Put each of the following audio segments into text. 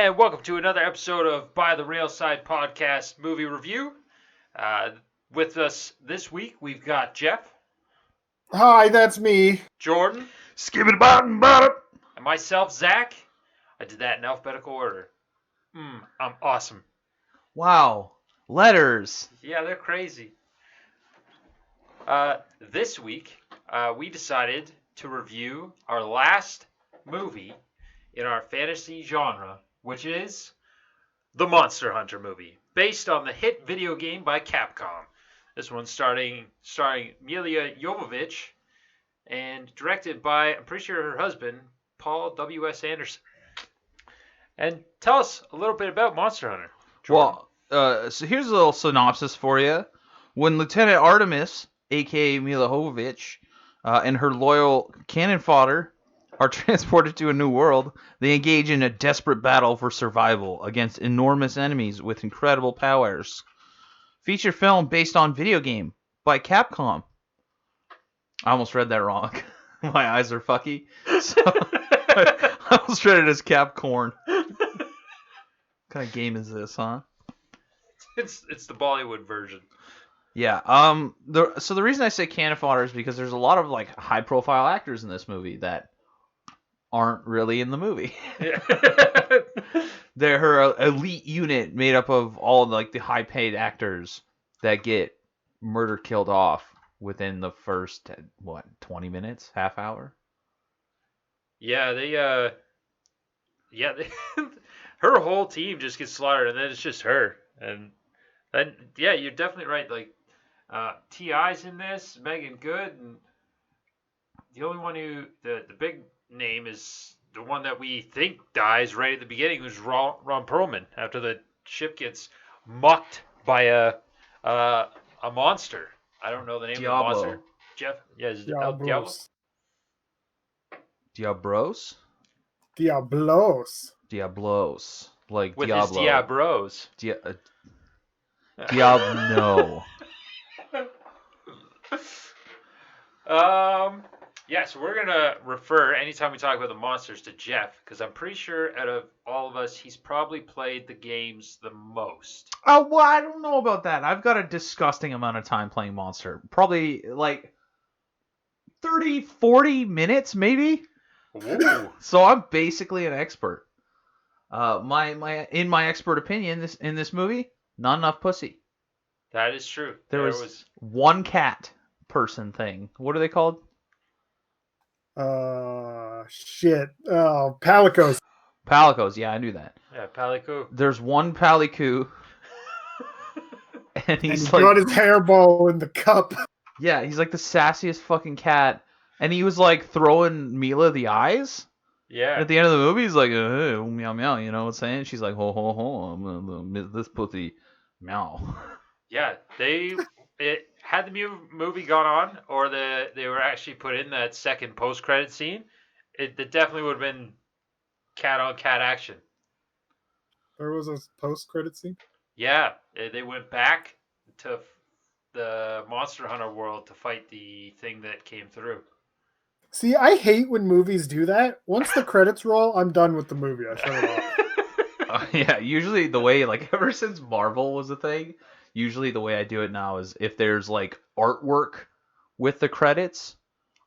And welcome to another episode of By the Railside Podcast Movie Review. With us this week, we've got Jeff, Hi, that's me. Jordan, Skip it bottom bottom. and myself, Zach. I did that in alphabetical order. I'm awesome. Wow. Letters. Yeah, they're crazy. This week, we decided to review our last movie in our fantasy genre, which is the Monster Hunter movie, based on the hit video game by Capcom. This one's starring Mila Jovovich and directed by, I'm pretty sure, her husband, Paul W.S. Anderson. And tell us a little bit about Monster Hunter, Jordan. Well, so here's a little synopsis for you. When Lieutenant Artemis, a.k.a. Mila Jovovich, and her loyal cannon fodder are transported to a new world, they engage in a desperate battle for survival against enormous enemies with incredible powers. Feature film based on video game by Capcom. I almost read that wrong. My eyes are fucky. So I almost read it as Capcorn. What kind of game is this, huh? It's the Bollywood version. Yeah. So the reason I say cannon fodder is because there's a lot of like high profile actors in this movie that aren't really in the movie. Yeah. They're her elite unit made up of all like the high paid actors that get killed off within the first 20 minutes, half hour. Yeah, her whole team just gets slaughtered, and then it's just her. And then, yeah, you're definitely right. Like, T.I.'s in this, Megan Good, and the only one the big name is the one that we think dies right at the beginning, who's Ron Perlman, after the ship gets mucked by a monster. I don't know the name Diablo. of the monster. Jeff? Yeah, is it Diablo? Diablos? Diablos. Like With Diablo. his Diabros. Diablo. Yeah, so we're going to refer, anytime we talk about the monsters, to Jeff, because I'm pretty sure out of all of us, he's probably played the games the most. Oh, well, I don't know about that. I've got a disgusting amount of time playing Monster. Probably like 30, 40 minutes, maybe. Ooh. So I'm basically an expert. In my expert opinion, in this movie, not enough pussy. That is true. There was one cat person thing. What are they called? Shit. Oh, Palicos. Palicos. Yeah, I knew that. Yeah, Palico. There's one Palico, and he's Got like, his hairball in the cup. yeah, he's like the sassiest fucking cat, and he was like throwing Mila the eyes. Yeah. At the end of the movie, he's like, meow meow, you know what I'm saying? She's like, ho ho ho, I'm gonna miss this pussy, meow. Yeah, had the movie gone on, or they were actually put in that second post-credit scene, it definitely would have been cat-on-cat action. There was a post-credit scene? Yeah, they went back to the Monster Hunter world to fight the thing that came through. See, I hate when movies do that. Once the credits roll, I'm done with the movie. I shut it off. Yeah, usually the way, like, ever since Marvel was a thing, usually the way I do it now is if there's, like, artwork with the credits,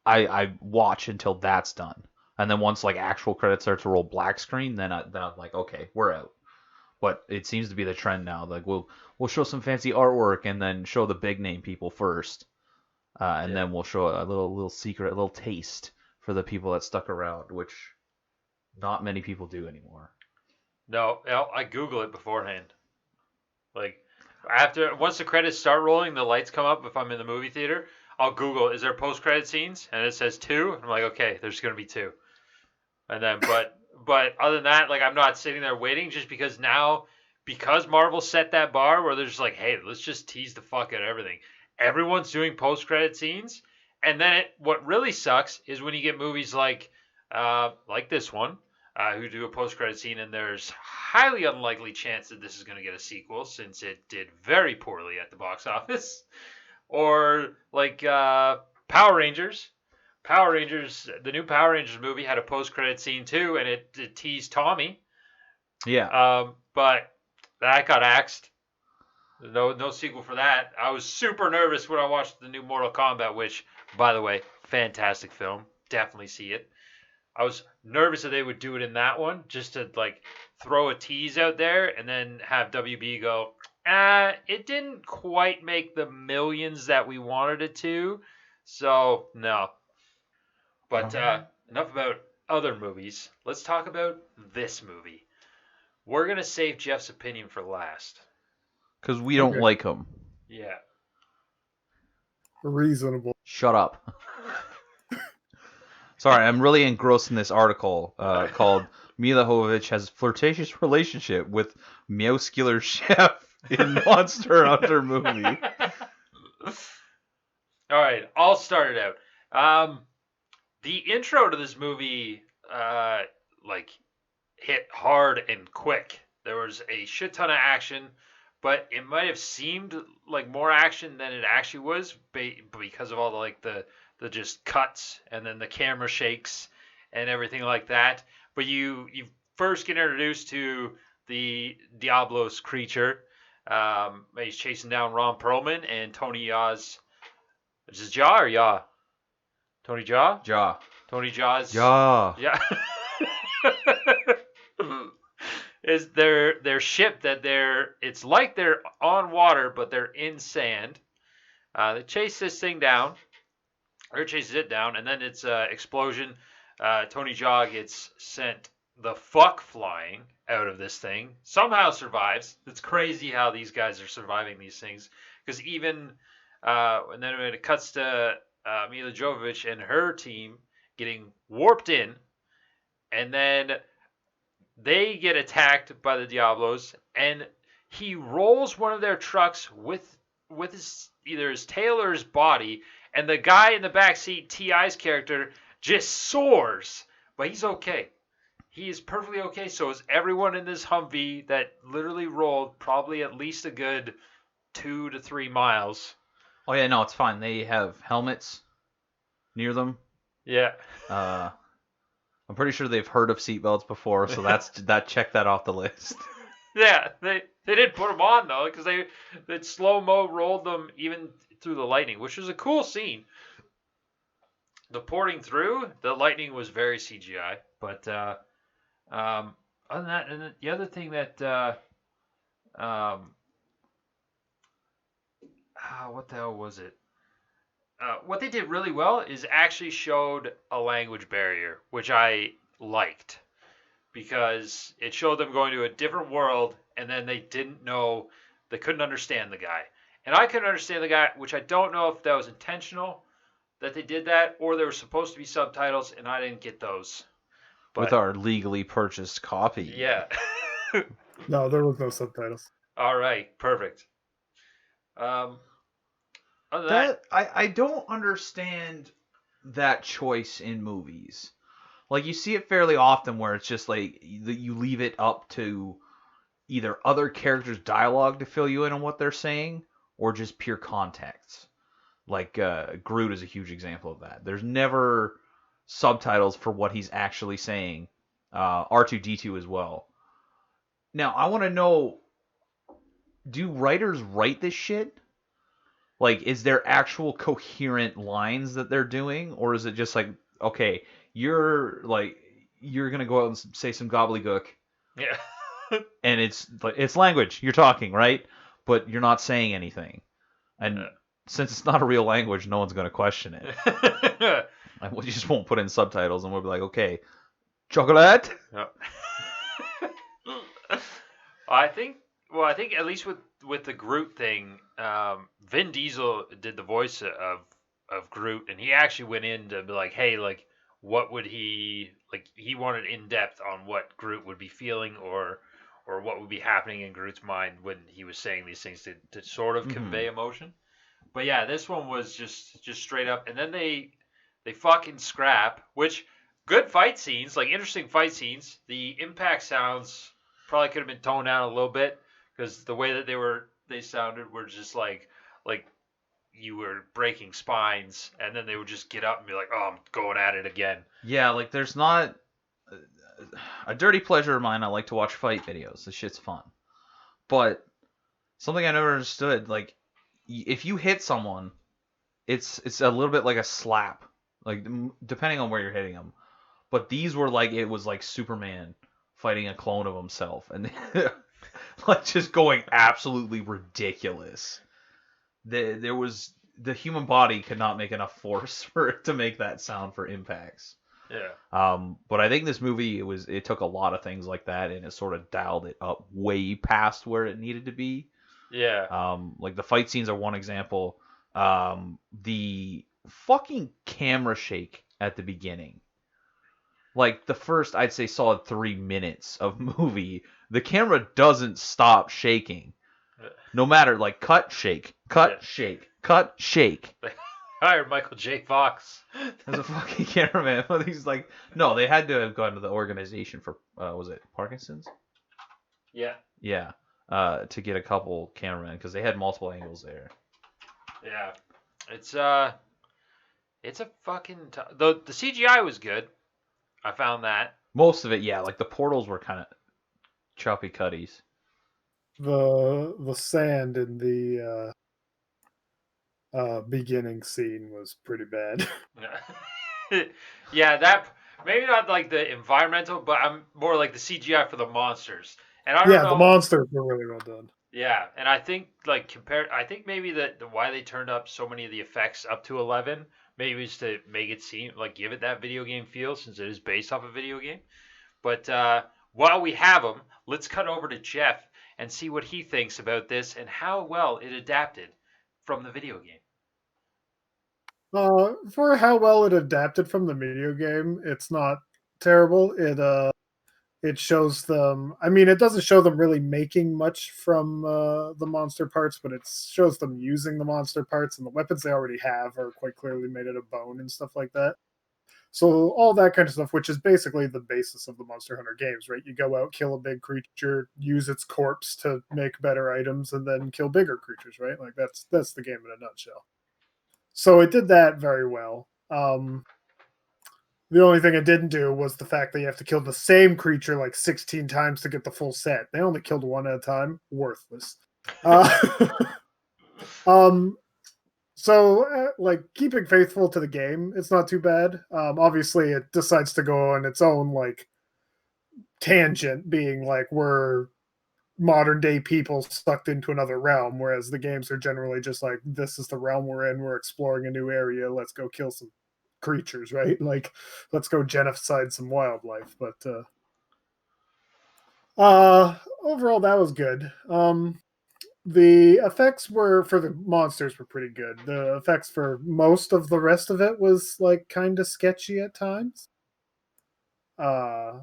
I watch until that's done. And then once, like, actual credits start to roll black screen, then I'm like, okay, we're out. But it seems to be the trend now. Like, we'll show some fancy artwork and then show the big name people first. And then we'll show a little secret, a little taste for the people that stuck around, which not many people do anymore. No, I Google it beforehand. Like, once the credits start rolling, the lights come up if I'm in the movie theater, I'll Google, is there post-credit scenes? And it says 2. I'm like, okay, there's going to be 2. And then, but other than that, like, I'm not sitting there waiting, just because Marvel set that bar where they're just like, hey, let's just tease the fuck out of everything. Everyone's doing post-credit scenes, and then what really sucks is when you get movies like this one, who do a post-credit scene, and there's highly unlikely chance that this is going to get a sequel, since it did very poorly at the box office. Or like Power Rangers. The new Power Rangers movie had a post-credit scene too, and it teased Tommy. Yeah. But that got axed. No sequel for that. I was super nervous when I watched the new Mortal Kombat, which, by the way, fantastic film. Definitely see it. I was nervous that they would do it in that one, just to like throw a tease out there and then have WB go, it didn't quite make the millions that we wanted it to. So no. But enough about other movies. Let's talk about this movie. We're gonna save Jeff's opinion for last. Because we don't Okay. like him. Yeah. Reasonable. Shut up. Sorry, I'm really engrossed in this article called Mila Jovovich has flirtatious relationship with muscular chef in Monster Hunter movie. All right, I'll start it out. The intro to this movie, like, hit hard and quick. There was a shit ton of action, but it might have seemed like more action than it actually was because of all the just cuts and then the camera shakes and everything like that. But you first get introduced to the Diablos creature. He's chasing down Ron Perlman and Tony Yaw's. Is this Jaw or Yaw? Tony Jaw? Ja. Tony Jaw's. Ja. Yeah. Is their ship that it's like they're on water but they're in sand. They chase this thing down, or chases it down, and then it's explosion. Tony Jaa gets sent the fuck flying out of this thing. Somehow survives. It's crazy how these guys are surviving these things. Because even and then when it cuts to Mila Jovovich and her team getting warped in, and then they get attacked by the Diablos, and he rolls one of their trucks with either his tail or his body, and the guy in the back seat, T.I.'s character, just soars, but he's okay. He is perfectly okay. So is everyone in this Humvee that literally rolled probably at least a good 2 to 3 miles. Oh yeah, no, it's fine. They have helmets near them. Yeah. I'm pretty sure they've heard of seatbelts before, so that check that off the list. Yeah, they didn't put them on though, because they slow mo rolled them even through the lightning, which was a cool scene. The porting through the lightning was very CGI, but other than that, and the other thing that what the hell was it? What they did really well is actually showed a language barrier, which I liked, because it showed them going to a different world, and then they couldn't understand the guy. And I couldn't understand the guy, which I don't know if that was intentional that they did that, or there were supposed to be subtitles, and I didn't get those. With our legally purchased copy. Yeah. No, there was no subtitles. All right, perfect. Other than That I don't understand that choice in movies. Like, you see it fairly often where it's just like you leave it up to either other characters' dialogue to fill you in on what they're saying, or just pure context. Like Groot is a huge example of that. There's never subtitles for what he's actually saying. R2D2 as well. Now, I want to know, do writers write this shit? Like, is there actual coherent lines that they're doing, or is it just like, okay, you're gonna go out and say some gobbledygook, yeah. and it's language you're talking, right? But you're not saying anything, and since it's not a real language, no one's gonna question it. Like, we just won't put in subtitles, and we'll be like, okay, chocolate. Yep. I think at least with the Groot thing, Vin Diesel did the voice of Groot, and he actually went in to be like, hey, like, what would he like? He wanted in depth on what Groot would be feeling, or what would be happening in Groot's mind when he was saying these things to sort of convey emotion. But yeah, this one was just straight up, and then they fucking scrap, which good fight scenes, like interesting fight scenes. The impact sounds probably could have been toned down a little bit, because the way that they sounded were just like you were breaking spines, and then they would just get up and be like, oh, I'm going at it again. Yeah, like there's not. a dirty pleasure of mine. I like to watch fight videos. This shit's fun. But something I never understood, like, if you hit someone, it's a little bit like a slap, like depending on where you're hitting them. But these were like it was like Superman fighting a clone of himself, and like just going absolutely ridiculous. There was the human body could not make enough force for it to make that sound for impacts. Yeah. But I think this movie it took a lot of things like that and it sort of dialed it up way past where it needed to be. Yeah. Like the fight scenes are one example. The fucking camera shake at the beginning. Like the first, I'd say, solid 3 minutes of movie, the camera doesn't stop shaking. No matter, like, cut, shake, cut, shake, cut, shake. Hired Michael J. Fox as a fucking cameraman. But he's like, no, they had to have gone to the organization for, was it Parkinson's? Yeah. Yeah. To get a couple cameramen because they had multiple angles there. Yeah. It's a fucking the CGI was good. I found that. Most of it, yeah. Like the portals were kind of choppy cutties. The sand in the beginning scene was pretty bad. Yeah, that maybe not like the environmental, but I'm more like the CGI for the monsters. And I don't know. The monsters were really well done. Yeah, and I think like I think maybe the why they turned up so many of the effects up to 11, maybe is to make it seem like give it that video game feel since it is based off a video game. But while we have them, let's cut over to Jeff and see what he thinks about this and how well it adapted from the video game. For how well it adapted from the video game, it's not terrible. It shows them. I mean, it doesn't show them really making much from the monster parts, but it shows them using the monster parts, and the weapons they already have are quite clearly made out of bone and stuff like that. So all that kind of stuff, which is basically the basis of the Monster Hunter games, right? You go out, kill a big creature, use its corpse to make better items, and then kill bigger creatures, right? Like that's the game in a nutshell. So it did that very well. The only thing it didn't do was the fact that you have to kill the same creature like 16 times to get the full set. They only killed one at a time. Worthless. So, like, keeping faithful to the game, it's not too bad. Obviously, it decides to go on its own, like, tangent, being like, we're modern day people sucked into another realm, whereas the games are generally just like, this is the realm we're in, we're exploring a new area, let's go kill some creatures, right? Like, let's go genocide some wildlife. But overall, that was good. The effects for the monsters were pretty good. The effects for most of the rest of it was like kind of sketchy at times. I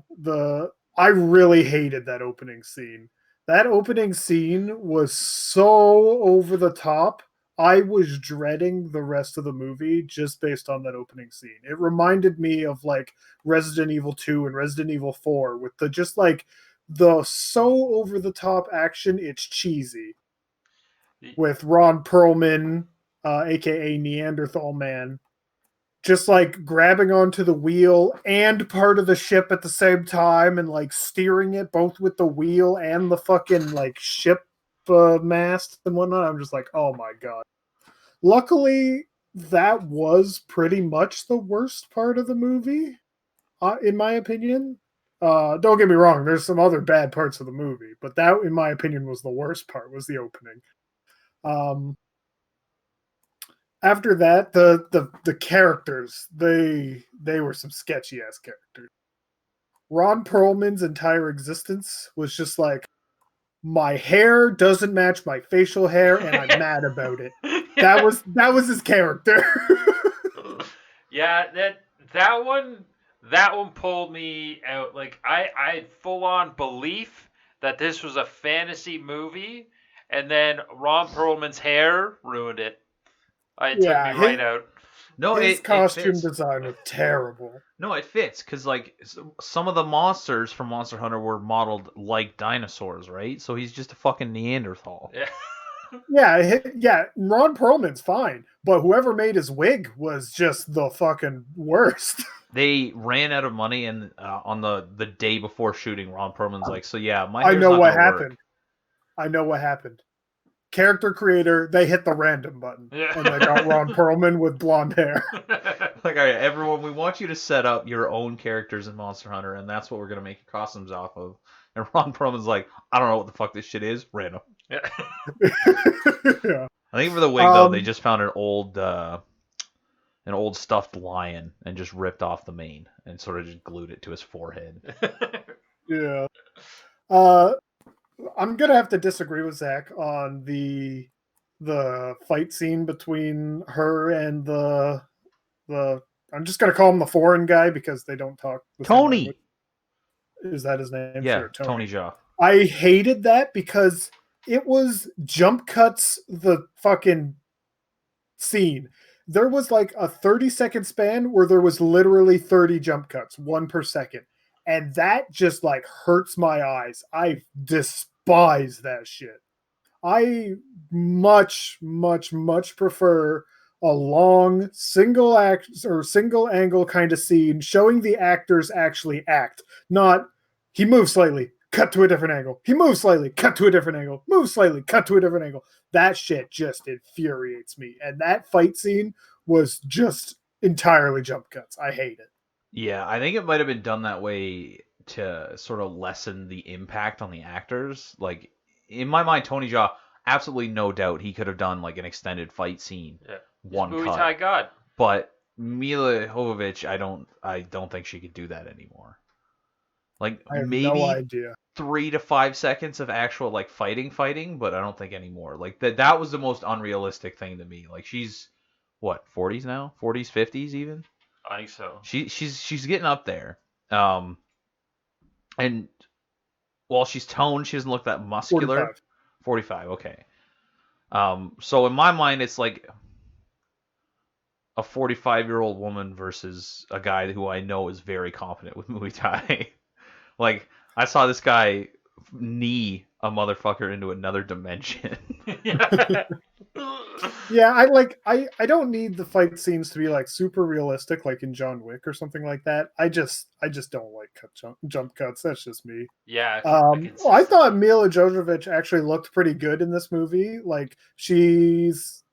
really hated that opening scene. That opening scene was so over the top. I was dreading the rest of the movie just based on that opening scene. It reminded me of like Resident Evil 2 and Resident Evil 4 with the just like the so over the top action, it's cheesy. With Ron Perlman, aka Neanderthal Man, just like grabbing onto the wheel and part of the ship at the same time and like steering it both with the wheel and the fucking like ship mast and whatnot. I'm just like, oh my god. Luckily, that was pretty much the worst part of the movie, in my opinion. Don't get me wrong, there's some other bad parts of the movie, but that, in my opinion, was the worst part, was the opening. After that, the characters, they were some sketchy ass characters. Ron Perlman's entire existence was just like, my hair doesn't match my facial hair and I'm mad about it. That was his character. Yeah, that one pulled me out. Like I had full on belief that this was a fantasy movie, and then Ron Perlman's hair ruined it. It took me right out. No, his costume design was terrible. No, it fits because like some of the monsters from Monster Hunter were modeled like dinosaurs, right? So he's just a fucking Neanderthal. Yeah. Ron Perlman's fine, but whoever made his wig was just the fucking worst. they ran out of money, and on the day before shooting, Ron Perlman's like, "So yeah, my I hair's know not what gonna work." happened. I know what happened. Character creator, they hit the random button, Yeah. and they got Ron Perlman with blonde hair. Like, all right, everyone, we want you to set up your own characters in Monster Hunter, and that's what we're gonna make your costumes off of. And Ron Perlman's like, "I don't know what the fuck this shit is. Random." Yeah. Yeah. I think for the wig though, they just found an old stuffed lion and just ripped off the mane and sort of just glued it to his forehead. Yeah. I'm gonna have to disagree with Zach on the fight scene between her and the I'm just gonna call him the foreign guy because they don't talk the same Tony. language. Is that his name? Yeah, Sure, Tony Jaa. I hated that because it was jump cuts the fucking scene. There was like a 30-second span where there was literally 30 jump cuts, one per second. And that just like hurts my eyes. I despise that shit. I much, much, much prefer a long single act or single angle kind of scene showing the actors actually act, not he moves slightly, cut to a different angle. He moves slightly, cut to a different angle. Move slightly, cut to a different angle. That shit just infuriates me. And that fight scene was just entirely jump cuts. I hate it. Yeah, I think it might have been done that way to sort of lessen the impact on the actors. Like, in my mind, Tony Jaa, absolutely no doubt he could have done like an extended fight scene, Yeah. one Movie cut. tie god. But Mila Jovovich, I don't think she could do that anymore. Like, I have maybe no idea. 3 to 5 seconds of actual like fighting, but I don't think anymore. Like that was the most unrealistic thing to me. Like, she's what, 40s now? 40s, 50s even? I think so. She's getting up there. And while she's toned, she doesn't look that muscular. 45. 45, okay. So in my mind, it's like a 45-year-old woman versus a guy who I know is very competent with Muay Thai. Like, I saw this guy knee a motherfucker into another dimension. Yeah, I don't need the fight scenes to be like super realistic like in John Wick or something like that. I just don't like jump cuts. That's just me. Yeah. I thought Mila Jovovich actually looked pretty good in this movie. Like, she's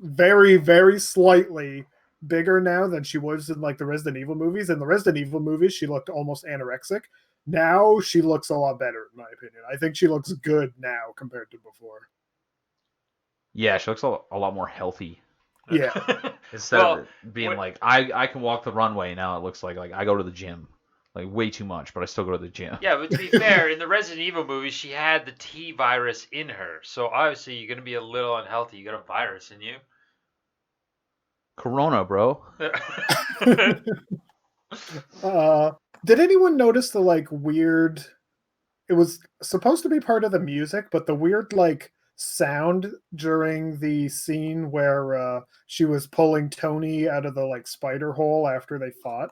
very, very slightly bigger now than she was in like the Resident Evil movies. In the Resident Evil movies, she looked almost anorexic. Now she looks a lot better, in my opinion. I think she looks good now compared to before. Yeah, she looks a lot more healthy. Yeah. Instead of it being like, I can walk the runway, now it looks like I go to the gym. Like, way too much, but I still go to the gym. Yeah, but to be fair, in the Resident Evil movies, she had the T virus in her. So obviously you're going to be a little unhealthy. You got a virus in you. Corona, bro. Did anyone notice the like weird, it was supposed to be part of the music, but the weird like sound during the scene where she was pulling Tony out of the like spider hole after they fought?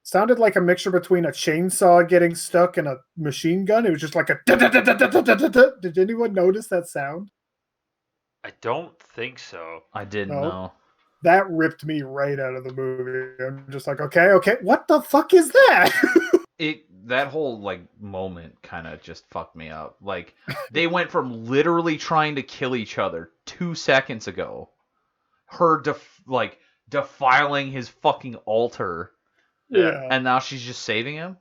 Sounded like a mixture between a chainsaw getting stuck and a machine gun. It was just like a Did anyone notice that sound? I don't think so. I didn't know. That ripped me right out of the movie. I'm just like, okay, what the fuck is that? That whole like moment kind of just fucked me up. Like, they went from literally trying to kill each other 2 seconds ago, her defiling his fucking altar, Yeah. and now she's just saving him.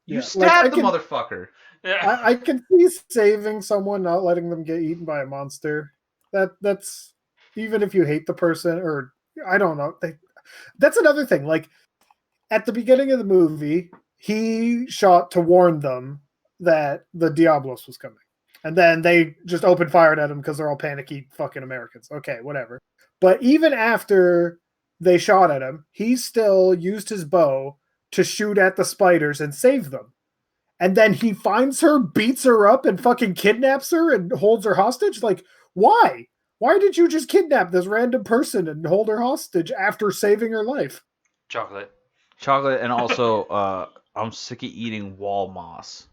You Yeah, stabbed the motherfucker. Yeah. I can see saving someone, not letting them get eaten by a monster. That's even if you hate the person, or I don't know. That's another thing. Like, at the beginning of the movie, he shot to warn them that the Diablos was coming. And then they just opened fire at him because they're all panicky fucking Americans. Okay, whatever. But even after they shot at him, he still used his bow to shoot at the spiders and save them. And then he finds her, beats her up, and fucking kidnaps her and holds her hostage? Like, why? Why did you just kidnap this random person and hold her hostage after saving her life? Chocolate. And also, I'm sick of eating wall moss.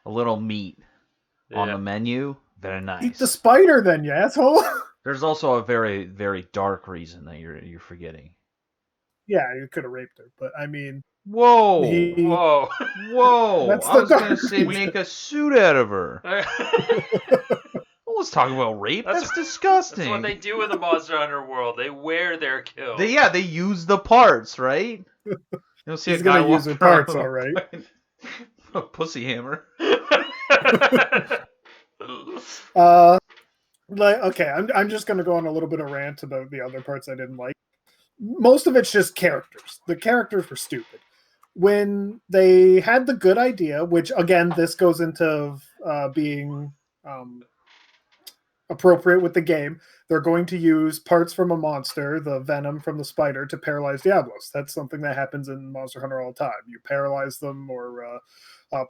A little meat on the menu. Very nice. Eat the spider then, you asshole. There's also a very, very dark reason that you're forgetting. Yeah, you could have raped her, but I mean, Whoa. Whoa. Whoa. That's I was the going to say dark make a suit out of her. Let's talk about rape. That's disgusting. That's what they do in the Monster Hunter world. They wear their kill. They use the parts, right? You'll see He's a guy gonna use walking the parts, around all right. with a pussy hammer. Like, okay, I'm just gonna go on a little bit of rant about the other parts I didn't like. Most of it's just characters. The characters were stupid. When they had the good idea, which again, this goes into being appropriate with the game, they're going to use parts from a monster, the venom from the spider, to paralyze Diablos. That's something that happens in Monster Hunter all the time. You paralyze them or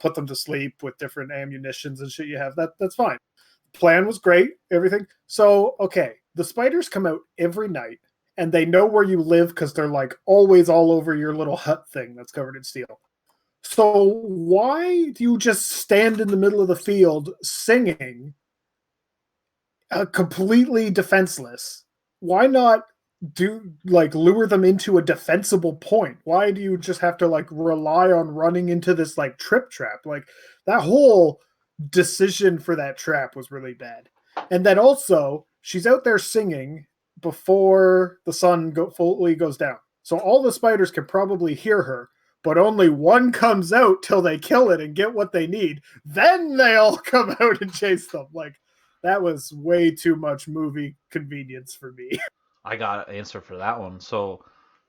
put them to sleep with different ammunitions and shit you have. That's fine. Plan was great, everything. So, okay, the spiders come out every night and they know where you live because they're like always all over your little hut thing that's covered in steel. So, why do you just stand in the middle of the field singing completely defenseless? Why not lure them into a defensible point? Why do you just have to like rely on running into this like trip trap? Like that whole decision for that trap was really bad. And then also she's out there singing before the sun fully goes down, so all the spiders can probably hear her, but only one comes out till they kill it and get what they need. Then they all come out and chase them. Like that was way too much movie convenience for me. I got an answer for that one. So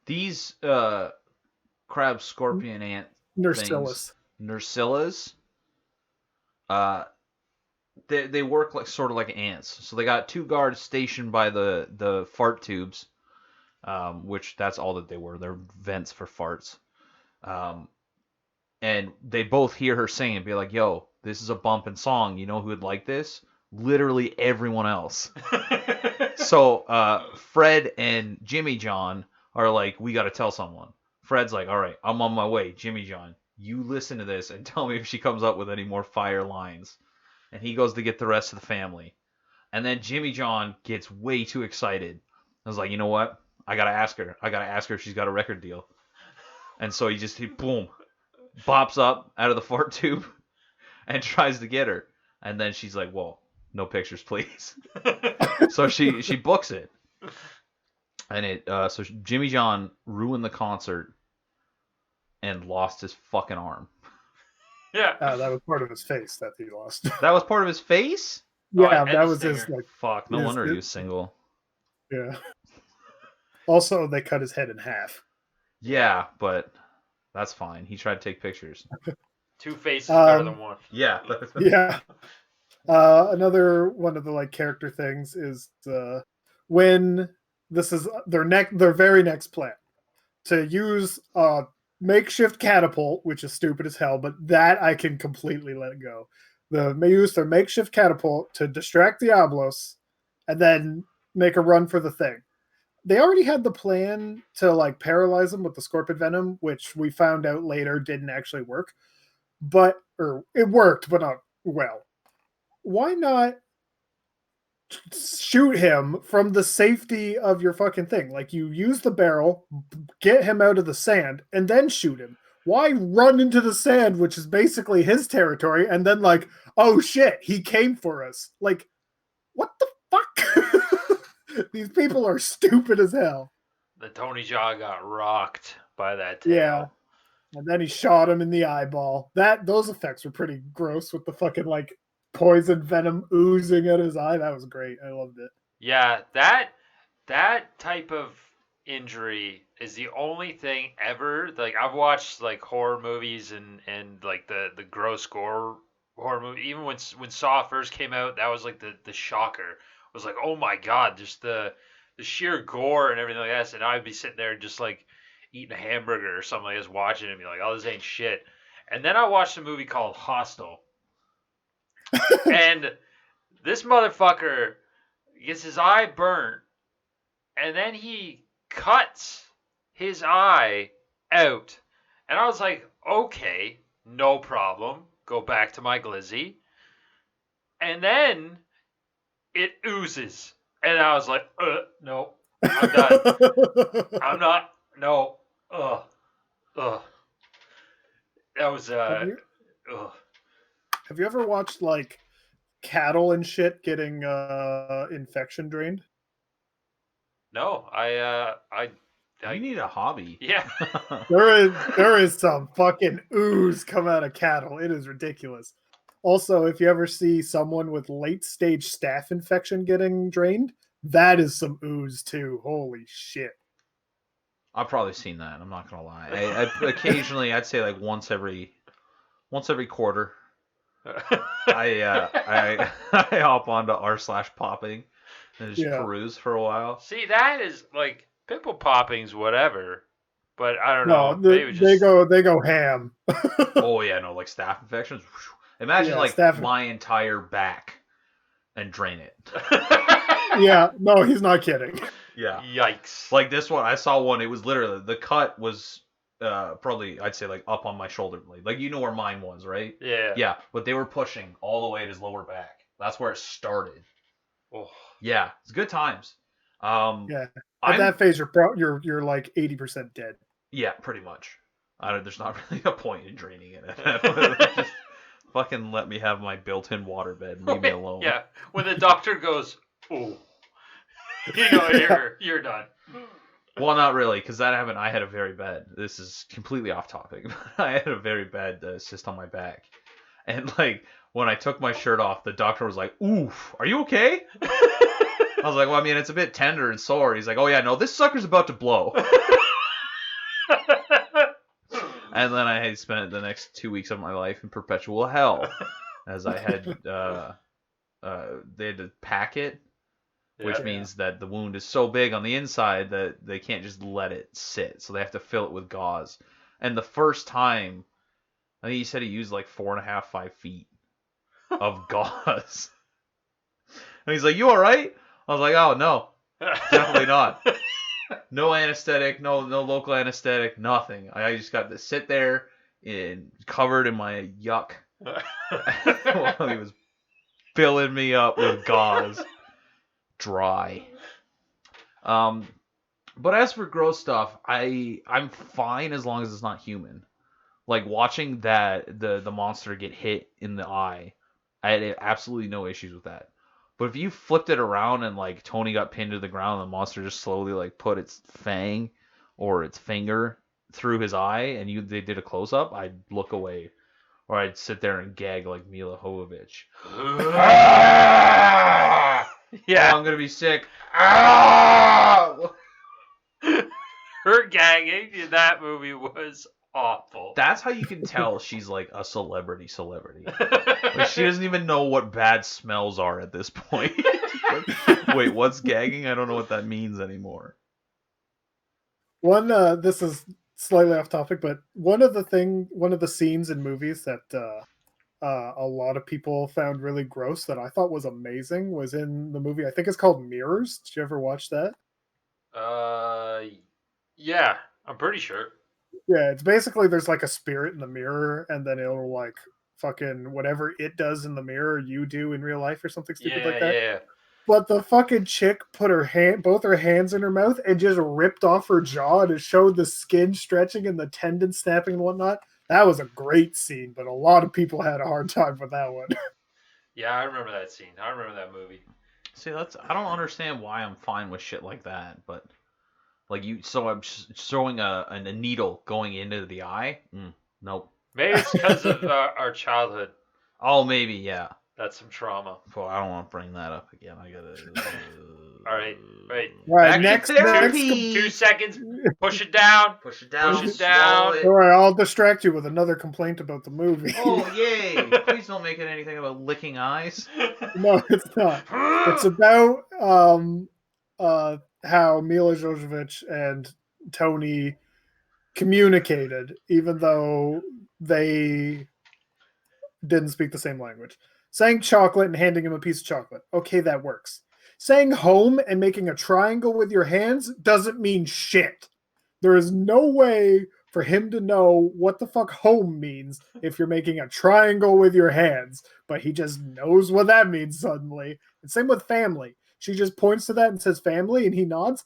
these crab, scorpion, ant Nursillus. Nursillus, they work like sort of like ants. So they got 2 guards stationed by the fart tubes, which that's all that they were. They're vents for farts. And they both hear her sing and be like, "Yo, this is a bumpin' song. You know who would like this? Literally everyone else." So Fred and Jimmy John are like, "We got to tell someone." Fred's like, "All right, I'm on my way. Jimmy John, you listen to this and tell me if she comes up with any more fire lines." And he goes to get the rest of the family. And then Jimmy John gets way too excited. I was like, "You know what? I got to ask her. I got to ask her if she's got a record deal." And so he boom, bops up out of the fart tube and tries to get her. And then she's like, "Whoa, no pictures, please." So she books it. And so Jimmy John ruined the concert and lost his fucking arm. Yeah. That was part of his face that he lost. That was part of his face? Yeah, and that the was stinger. his like. Fuck, no wonder he was single. Yeah. Also, they cut his head in half. Yeah, but that's fine. He tried to take pictures. 2 faces better than one. Yeah. Yeah. Another one of the like character things is when this is their very next plan to use a makeshift catapult, which is stupid as hell, but that I can completely let go. They use their makeshift catapult to distract Diablos and then make a run for the thing. They already had the plan to like paralyze them with the scorpion venom, which we found out later didn't actually work. Or it worked, but not well. Why not shoot him from the safety of your fucking thing? Like you use the barrel, get him out of the sand, and then shoot him. Why run into the sand, which is basically his territory, and then like, oh shit, he came for us? Like, what the fuck? These people are stupid as hell. The Tony Jaa got rocked by that tail. Yeah. And then he shot him in the eyeball. Those effects were pretty gross with the fucking like poison venom oozing out of his eye. That was great. I loved it. Yeah, that type of injury is the only thing ever. Like I've watched like horror movies and like the gross gore horror movie. Even when Saw first came out, that was like the shocker. It was like, oh my god, just the sheer gore and everything like that. And I'd be sitting there just like eating a hamburger or something like this, watching it and be like, oh, this ain't shit. And then I watched a movie called Hostel. And this motherfucker gets his eye burnt, and then he cuts his eye out. And I was like, okay, no problem. Go back to my glizzy. And then it oozes. And I was like, no, I'm done. I'm not. No, Ugh. Ugh. That was Have you ugh. have you ever watched like cattle and shit getting infection drained? No, You need a hobby. yeah. There is some fucking ooze come out of cattle. It is ridiculous. Also, if you ever see someone with late stage staph infection getting drained, that is some ooze too. Holy shit. I've probably seen that. I'm not gonna lie. I occasionally, I'd say like once every quarter, I I hop onto r/popping and just Yeah. peruse for a while. See, that is like pimple poppings, whatever. But I don't No, know. Maybe they just go ham. Oh yeah, no, like staph infections. Imagine Yeah, like staph. my entire back and drain it. Yeah, no, he's not kidding. Yeah. Yikes. Like this one, I saw one. It was literally the cut was probably I'd say like up on my shoulder blade. Like you know where mine was, right? Yeah. Yeah, but they were pushing all the way to his lower back. That's where it started. Oh. Yeah, it's good times. Yeah. At that phase, you're like 80% dead. Yeah, pretty much. There's not really a point in draining it. Just fucking let me have my built-in waterbed and leave me alone. Yeah. When the doctor goes, oh, you're done. Well, not really, because that happened. I had a very bad. This is completely off topic. But I had a very bad cyst on my back, and like when I took my shirt off, the doctor was like, "Oof, are you okay?" I was like, "Well, I mean, it's a bit tender and sore." He's like, "Oh yeah, no, this sucker's about to blow." And then I had spent the next 2 weeks of my life in perpetual hell, as I had they had to pack it, which means that the wound is so big on the inside that they can't just let it sit, so they have to fill it with gauze. And the first time, I think he said he used like 4.5, 5 feet of gauze. And he's like, "You all right?" I was like, "Oh no, definitely not. No anesthetic, no local anesthetic, nothing. I just got to sit there covered in my yuck while he was filling me up with gauze, dry." But as for gross stuff, I'm fine as long as it's not human. Like watching that the monster get hit in the eye, I had absolutely no issues with that. But if you flipped it around and like Tony got pinned to the ground, and the monster just slowly like put its fang or its finger through his eye, and they did a close up, I'd look away, or I'd sit there and gag like Mila Jovovich. Yeah. Oh, I'm gonna be sick. Ah! Her gagging in that movie was awful. That's how you can tell she's like a celebrity. Like she doesn't even know what bad smells are at this point. Like, wait, what's gagging? I don't know what that means anymore. This is slightly off topic, but one of the scenes in movies that a lot of people found really gross that I thought was amazing was in the movie. I think it's called Mirrors. Did you ever watch that? Yeah, I'm pretty sure. Yeah, it's basically there's like a spirit in the mirror, and then it'll like fucking whatever it does in the mirror, you do in real life or something stupid like that. Yeah. But the fucking chick put both her hands in her mouth and just ripped off her jaw, and it showed the skin stretching and the tendon snapping and whatnot. That was a great scene, but a lot of people had a hard time with that one. Yeah, I remember that scene. I remember that movie. See, I don't understand why I'm fine with shit like that, but like so I'm showing a needle going into the eye. Nope. Maybe it's because of our childhood. Oh, maybe, yeah. That's some trauma. Well, I don't want to bring that up again. I gotta. All right, wait. Right, Back to therapy. 2 seconds. Push it down. Push it down. Push it down. All right, I'll distract you with another complaint about the movie. Oh, yay! Please don't make it anything about licking eyes. No, it's not. It's about how Mila Jovovich and Tony communicated, even though they didn't speak the same language. Saying chocolate and handing him a piece of chocolate. Okay, that works. Saying home and making a triangle with your hands doesn't mean shit. There is no way for him to know what the fuck home means if you're making a triangle with your hands, but he just knows what that means suddenly. And same with family. She just points to that and says family, and he nods.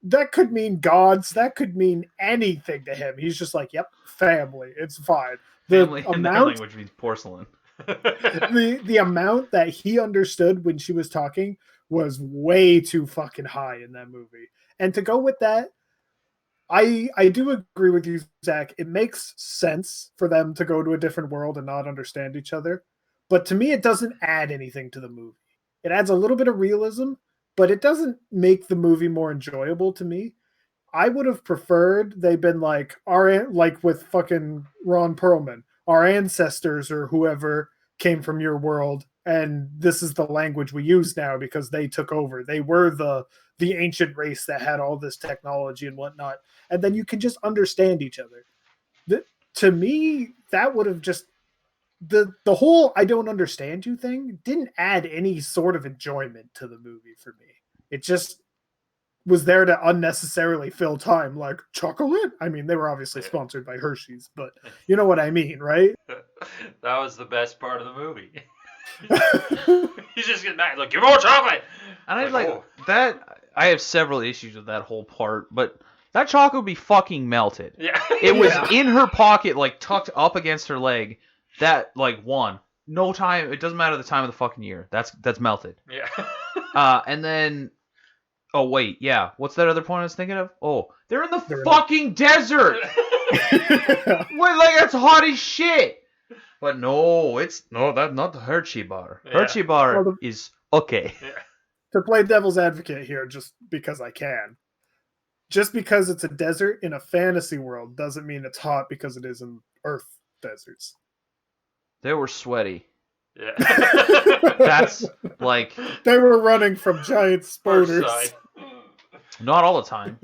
that could mean gods. That could mean anything to him. He's just like, yep, family. It's fine. The Family in their amount, language means porcelain. the amount that he understood when she was talking was way too fucking high in that movie. And to go with that, I do agree with you, Zach. It makes sense for them to go to a different world and not understand each other. But to me, it doesn't add anything to the movie. It adds a little bit of realism, but it doesn't make the movie more enjoyable to me. I would have preferred they've been like like with fucking Ron Perlman, our ancestors or whoever came from your world, and this is the language we use now because they took over. They were the ancient race that had all this technology and whatnot, and then you can just understand each other. To me, that would have just the whole "I don't understand you" thing didn't add any sort of enjoyment to the movie for me. It just was there to unnecessarily fill time, like chocolate. I mean, they were obviously sponsored by Hershey's, but you know what I mean, right? That was the best part of the movie. He's just getting mad, like, give me more chocolate. And I like that. I have several issues with that whole part, but that chocolate would be fucking melted. Yeah, it was in her pocket, like tucked up against her leg. That like no time. It doesn't matter the time of the fucking year. That's melted. Yeah. And then. Oh, wait, yeah. What's that other point I was thinking of? Oh, they're in the fucking desert! Wait, like, that's hot as shit! But no, that's not the Hershey bar. Yeah. Hershey bar is okay. Yeah. To play devil's advocate here, just because I can. Just because it's a desert in a fantasy world doesn't mean it's hot because it is in Earth deserts. They were sweaty. Yeah. That's like... They were running from giant spoders. Not all the time.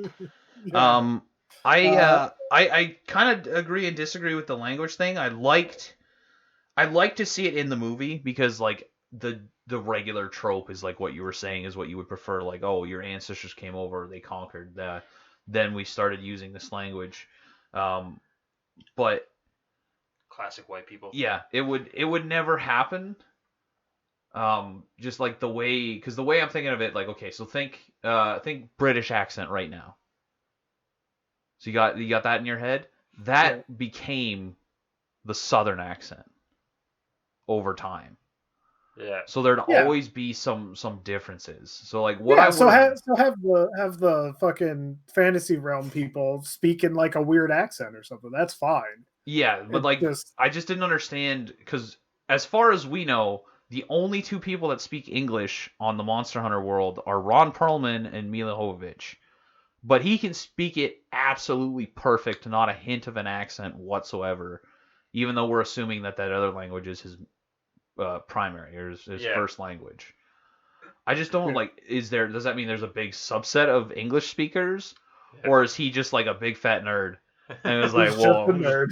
Yeah. I kind of agree and disagree with the language thing. I liked to see it in the movie because like the regular trope is like what you were saying is what you would prefer. Like, oh, your ancestors came over, they conquered that, then we started using this language. But classic white people. Yeah, it would never happen. Just like the way, because the way I'm thinking of it, like, okay, so think British accent right now. So you got that in your head. That became the Southern accent over time. Yeah. So there'd always be some differences. So like what have the fucking fantasy realm people speak in like a weird accent or something. That's fine. Yeah, but I just didn't understand because as far as we know, the only two people that speak English on the Monster Hunter world are Ron Perlman and Mila Jovovich. But he can speak it absolutely perfect, not a hint of an accent whatsoever, even though we're assuming that other language is his primary or his first language. I just don't does that mean there's a big subset of English speakers? Or is he just like a big fat nerd? And it was like, well,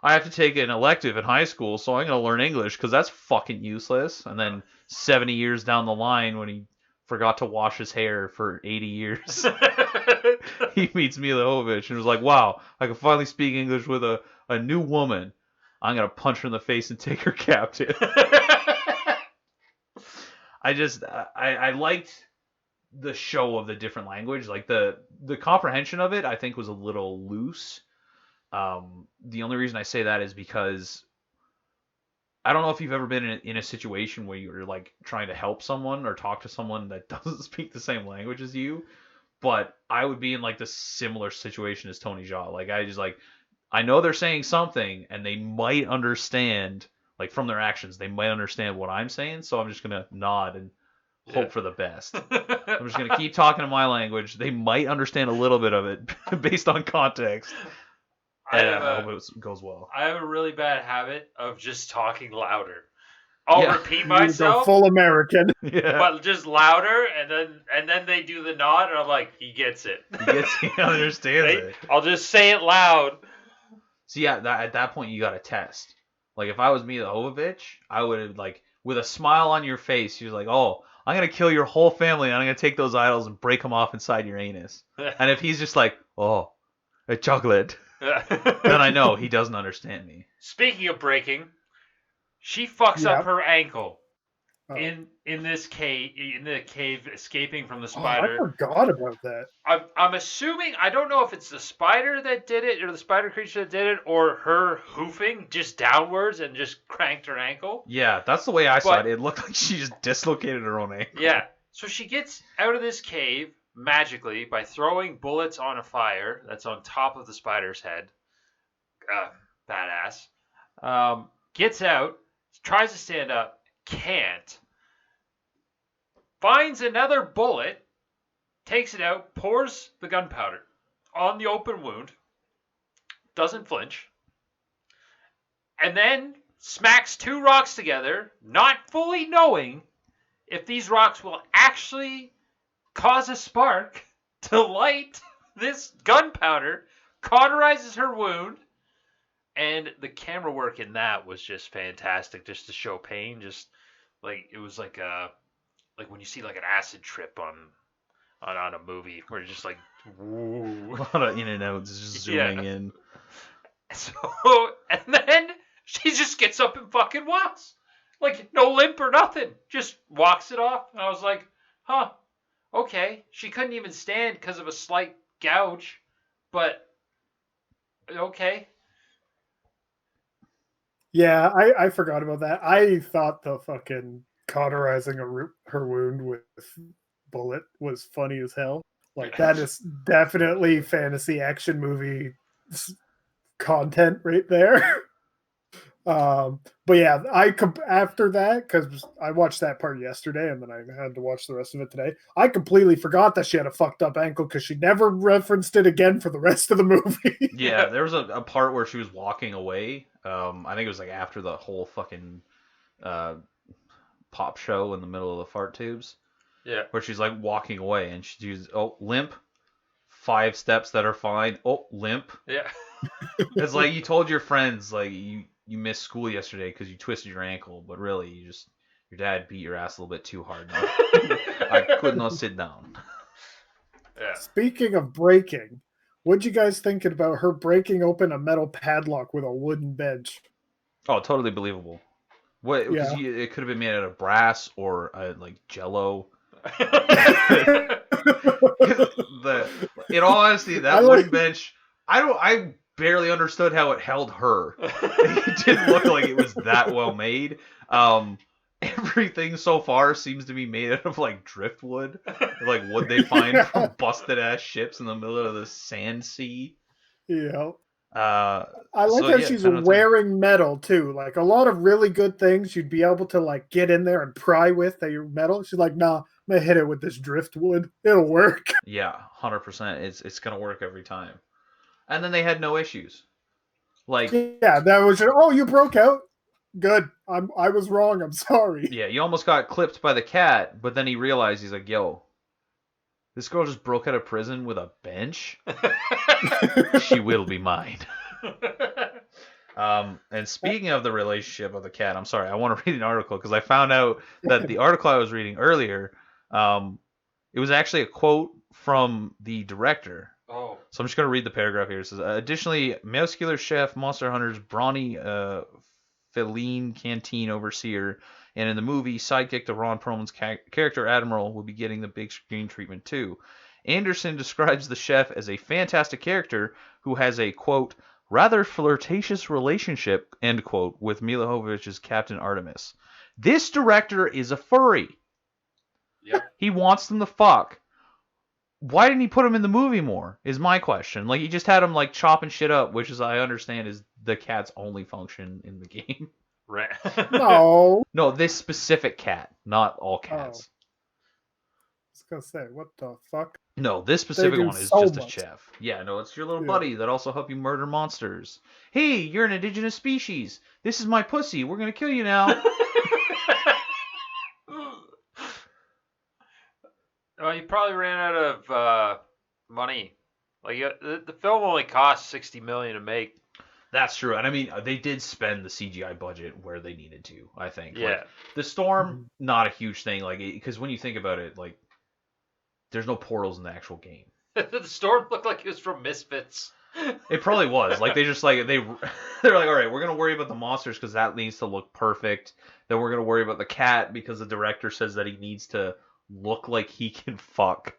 I have to take an elective in high school, so I'm going to learn English because that's fucking useless. And then 70 years down the line, when he forgot to wash his hair for 80 years, he meets Mila Jovovich and was like, wow, I can finally speak English with a new woman. I'm going to punch her in the face and take her captive. I liked the show of the different language. Like the comprehension of it, I think, was a little loose. The only reason I say that is because I don't know if you've ever been in a situation where you're like trying to help someone or talk to someone that doesn't speak the same language as you, but I would be in like the similar situation as Tony Jaa. Like I know they're saying something and they might understand, like from their actions, they might understand what I'm saying. So I'm just going to nod and hope for the best. I'm just going to keep talking in my language. They might understand a little bit of it based on context. I hope it goes well. I have a really bad habit of just talking louder. I'll repeat myself. Full American. Yeah. But just louder, and then they do the nod, and I'm like, he gets it. He understands it. I'll just say it loud. So yeah, at that point you got to test. Like if I was Mila Jovovich, I would have like with a smile on your face, she was like, "Oh, I'm gonna kill your whole family, and I'm gonna take those idols and break them off inside your anus." And if he's just like, "Oh, a chocolate," then I know he doesn't understand me. Speaking of breaking, she fucks up her ankle. Oh. in this cave, in the cave, escaping from the Oh, I spider. forgot about that. I'm assuming, I don't know if it's the spider that did it or the spider creature that did it or her hoofing just downwards and just cranked her ankle. Yeah, that's the way I saw it. But It looked like she just dislocated her own ankle. yeah, so she gets out of this cave magically by throwing bullets on a fire that's on top of the spider's head. Badass. Gets out, tries to stand up, can't. Finds another bullet, takes it out, pours the gunpowder on the open wound, doesn't flinch, and then smacks two rocks together, not fully knowing if these rocks will actually cause a spark to light this gunpowder, cauterizes her wound, and the camera work in that was just fantastic, just to show pain. Just like it was like when you see like an acid trip on a movie where it's just like woo. A lot of in and outs, just zooming in. So and then she just gets up and fucking walks, like no limp or nothing, just walks it off. And I was like, huh, okay. She couldn't even stand because of a slight gouge, but okay. Yeah, I forgot about that. I thought the fucking cauterizing her wound with bullet was funny as hell. Like that is definitely fantasy action movie content right there. But yeah, after that, because I watched that part yesterday and then I had to watch the rest of it today. I completely forgot that she had a fucked up ankle because she never referenced it again for the rest of the movie. Yeah, there was a part where she was walking away. I think it was like after the whole fucking pop show in the middle of the fart tubes. Yeah. Where she's like walking away and she's limp, 5 steps that are fine. Oh, limp. Yeah. It's like you told your friends like you missed school yesterday because you twisted your ankle, but really your dad beat your ass a little bit too hard. I could not sit down. Yeah. Speaking of breaking, what'd you guys think about her breaking open a metal padlock with a wooden bench? Oh, totally believable. What? Because it could have been made out of brass or like Jello. In all honesty, that wooden bench, I barely understood how it held her. It didn't look like it was that well made. Everything so far seems to be made out of like driftwood, like wood they find from busted ass ships in the middle of the sand sea. Yeah. I like how she's wearing metal too. Like a lot of really good things you'd be able to like get in there and pry with that your metal. She's like, nah, I'm gonna hit it with this driftwood. It'll work. Yeah, 100%. It's gonna work every time. And then they had no issues. Like yeah, that was you broke out. Good. I was wrong. I'm sorry. Yeah, you almost got clipped by the cat, but then he realized he's like, yo, this girl just broke out of prison with a bench. She will be mine. And speaking of the relationship of the cat, I'm sorry, I want to read an article because I found out that the article I was reading earlier, it was actually a quote from the director. Oh. So I'm just going to read the paragraph here. It says, additionally, muscular chef, Monster Hunter's brawny feline canteen overseer, and in the movie, sidekick to Ron Perlman's character Admiral will be getting the big screen treatment too. Anderson describes the chef as a fantastic character who has a, quote, rather flirtatious relationship, end quote, with Mila Jovovich's Captain Artemis. This director is a furry. Yep. He wants them to fuck. Why didn't he put him in the movie more, is my question. Like, he just had him, like, chopping shit up, which, as I understand, is the cat's only function in the game. Right. No. No, this specific cat, not all cats. I was gonna say, what the fuck? No, this specific one is just a chef. Yeah, no, it's your little buddy that also help you murder monsters. Hey, you're an indigenous species. This is my pussy. We're gonna kill you now. Well, you probably ran out of money. Like the film only cost $60 million to make. That's true, and I mean they did spend the CGI budget where they needed to. I think. Yeah. Like, the storm, not a huge thing. Like, because when you think about it, like, there's no portals in the actual game. The storm looked like it was from Misfits. It probably was. Like, they just, like, they're like, all right, we're going to worry about the monsters because that needs to look perfect. Then we're going to worry about the cat because the director says that he needs to look like he can fuck.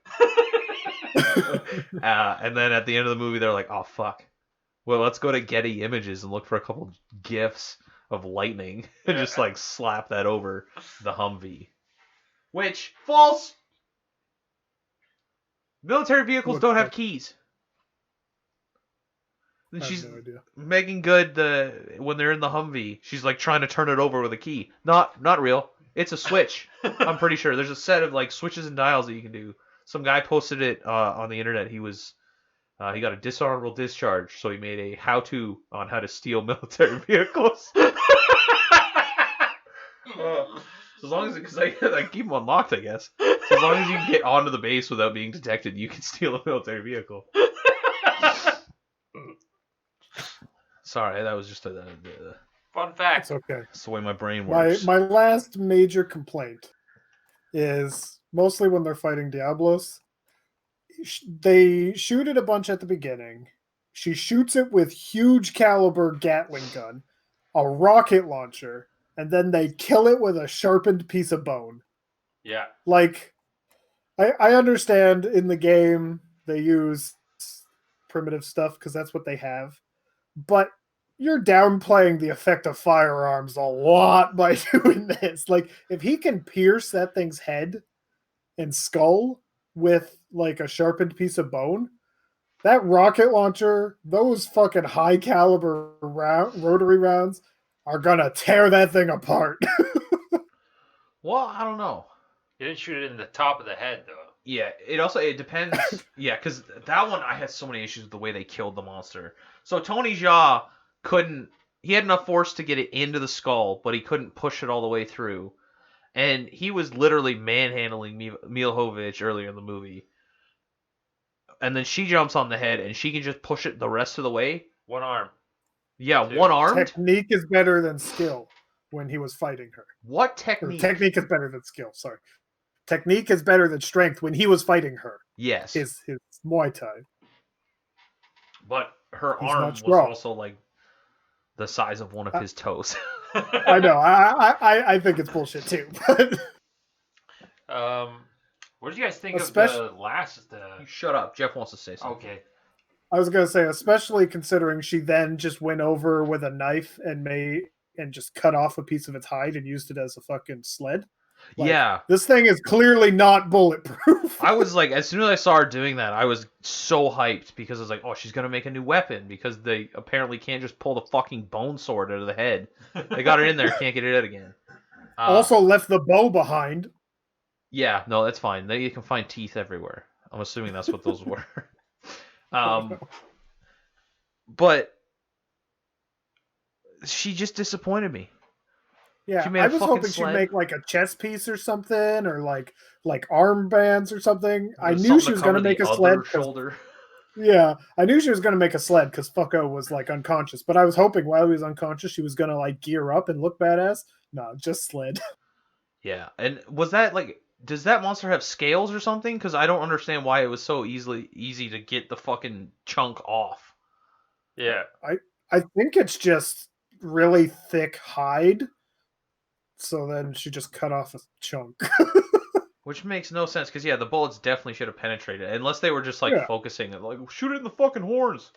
And then at the end of the movie, they're like, oh, fuck. Well, let's go to Getty Images and look for a couple GIFs of lightning and just, like, slap that over the Humvee. Which, false! Military vehicles don't have keys. And she's no idea. making good when they're in the Humvee. She's like trying to turn it over with a key. Not real. It's a switch. I'm pretty sure there's a set of like switches and dials that you can do. Some guy posted it on the internet. He got a dishonorable discharge, so he made a how-to on how to steal military vehicles. As long as because I keep them unlocked, I guess. So as long as you can get onto the base without being detected, you can steal a military vehicle. Sorry, that was just a fun fact. It's okay. That's the way my brain works. My last major complaint is mostly when they're fighting Diablos. They shoot it a bunch at the beginning. She shoots it with huge caliber Gatling gun, a rocket launcher, and then they kill it with a sharpened piece of bone. Yeah. Like, I understand in the game they use primitive stuff because that's what they have. But you're downplaying the effect of firearms a lot by doing this. Like, if he can pierce that thing's head and skull with, like, a sharpened piece of bone, that rocket launcher, those fucking high caliber rotary rounds are gonna tear that thing apart. Well, I don't know. You didn't shoot it in the top of the head, though. Yeah, it depends. Yeah, because that one I had so many issues with the way they killed the monster. So Tony Jaa he had enough force to get it into the skull, but he couldn't push it all the way through. And he was literally manhandling Mila Jovovich earlier in the movie. And then she jumps on the head, and she can just push it the rest of the way. One arm. Yeah, one-armed? Technique is better than skill when he was fighting her. What technique? Or technique is better than skill, sorry. Technique is better than strength when he was fighting her. Yes. His Muay Thai. But her He's arm not was strong. also, like, the size of one of his toes. I know. I think it's bullshit, too. What did you guys think of the last... You shut up. Jeff wants to say something. Okay. I was gonna say, especially considering she then just went over with a knife and just cut off a piece of its hide and used it as a fucking sled. Like, yeah. This thing is clearly not bulletproof. I was like, as soon as I saw her doing that, I was so hyped because I was like, oh, she's gonna make a new weapon because they apparently can't just pull the fucking bone sword out of the head. They got it in there, can't get it out again. Also left the bow behind. Yeah, no, that's fine. You can find teeth everywhere. I'm assuming that's what those were. But she just disappointed me. Yeah, she made I was hoping she'd make like a chest piece or something, or like armbands or something. I knew she was going to make a sled. Shoulder. Yeah, I knew she was going to make a sled because Fucko was like unconscious. But I was hoping while he was unconscious, she was going to like gear up and look badass. No, just sled. Yeah, and was that like? Does that monster have scales or something? Because I don't understand why it was so easy to get the fucking chunk off. Yeah. I think it's just really thick hide. So then she just cut off a chunk. Which makes no sense, because, yeah, the bullets definitely should have penetrated. Unless they were just, like, focusing it. Like, shoot it in the fucking horns.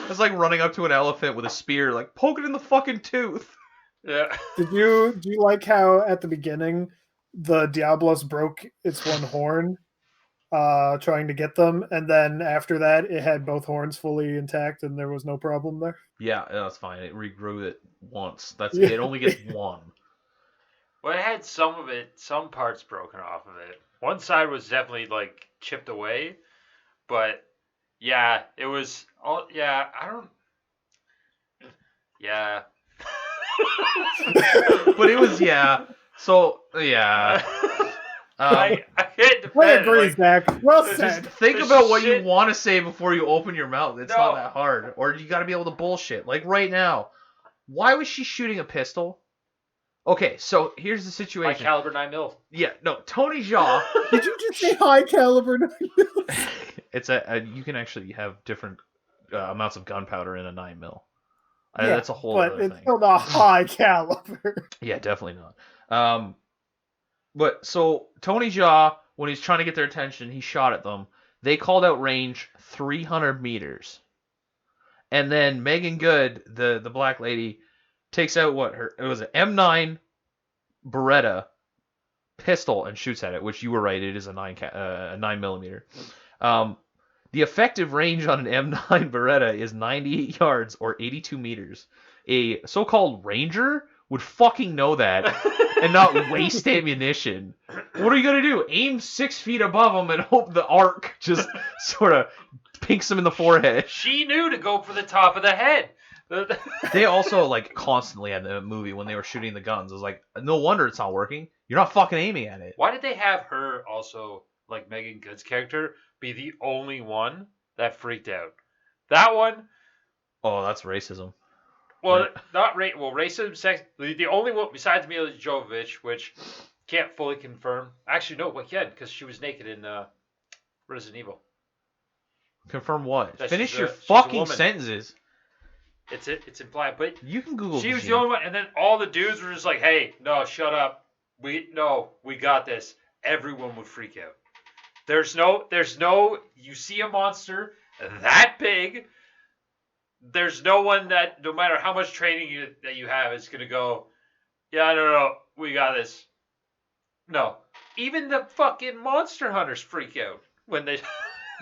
It's like running up to an elephant with a spear, like, poke it in the fucking tooth. Yeah. Do you like how at the beginning the Diablos broke its one horn trying to get them, and then after that it had both horns fully intact and there was no problem there? Yeah, that's fine. It regrew it once. It only gets one. Well, it had some parts broken off of it. One side was definitely like chipped away, but yeah, it was all yeah. But it was So yeah. I can't defend. I agree, Zach. Well said. Just think about what you want to say before you open your mouth. It's not that hard. Or you got to be able to bullshit. Like right now, why was she shooting a pistol? Okay, so here's the situation. High caliber 9mm. Yeah, no, Tony Jaa. Did you just say high caliber 9mm? it's you can actually have different amounts of gunpowder in a 9mm. Yeah, That's a whole but other it's thing. still not high caliber. Yeah, definitely not. But so Tony Jaa, when he's trying to get their attention, he shot at them. They called out range 300 meters. And then Megan Good, the black lady, takes out it was an M9 Beretta pistol and shoots at it, which you were right, it is a 9mm. The effective range on an M9 Beretta is 98 yards or 82 meters. A so-called ranger would fucking know that and not waste ammunition. What are you gonna do? Aim 6 feet above them and hope the arc just sort of pinks him in the forehead. She knew to go for the top of the head. They also like constantly had the movie when they were shooting the guns. It was like, no wonder it's not working. You're not fucking aiming at it. Why did they have her also, like Megan Good's character, be the only one that freaked out? That one. Oh, that's racism. Well, not well, racism, sex. The only one besides Mila Jovovich, which can't fully confirm. Actually, no, we can because she was naked in Resident Evil. Confirm what? That Finish she's your a fucking woman. sentences. It's implied, but You can Google. she was the only one, and then all the dudes were just like, "Hey, no, shut up. We got this." Everyone would freak out. There's no. You see a monster that big. There's no one that, no matter how much training that you have, is gonna go, "Yeah, no, we got this." No, even the fucking monster hunters freak out when they.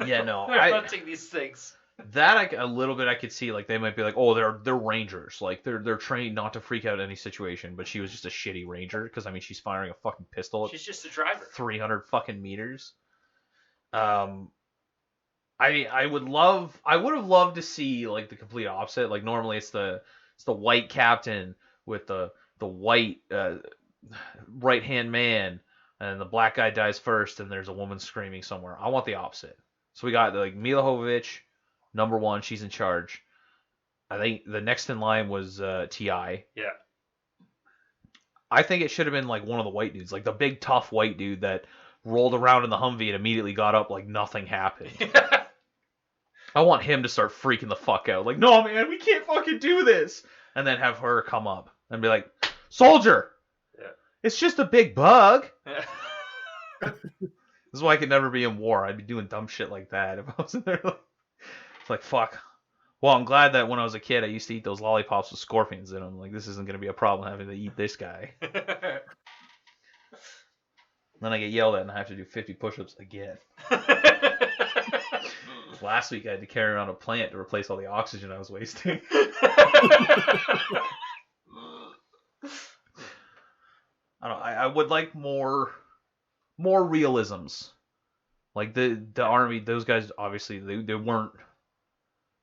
Yeah, no, they're hunting these things. That a little bit I could see. Like they might be like, oh, they're rangers. Like they're trained not to freak out in any situation. But she was just a shitty ranger because I mean she's firing a fucking pistol at She's just a driver. 300 fucking meters. I would have loved to see like the complete opposite. Like normally it's the white captain with the white right hand man, and the black guy dies first, and there's a woman screaming somewhere. I want the opposite. So we got like Mila Jovovich, number one, she's in charge. I think the next in line was Ti. Yeah. I think it should have been like one of the white dudes, like the big tough white dude that rolled around in the Humvee and immediately got up like nothing happened. I want him to start freaking the fuck out. Like, no, man, we can't fucking do this. And then have her come up and be like, soldier, yeah. It's just a big bug. Yeah. This is why I could never be in war. I'd be doing dumb shit like that if I was in there. It's like, fuck. Well, I'm glad that when I was a kid, I used to eat those lollipops with scorpions in them. Like, this isn't going to be a problem having to eat this guy. Then I get yelled at and I have to do 50 push-ups again. Last week I had to carry around a plant to replace all the oxygen I was wasting. I don't know. I would like more realisms. Like the army, those guys obviously they weren't.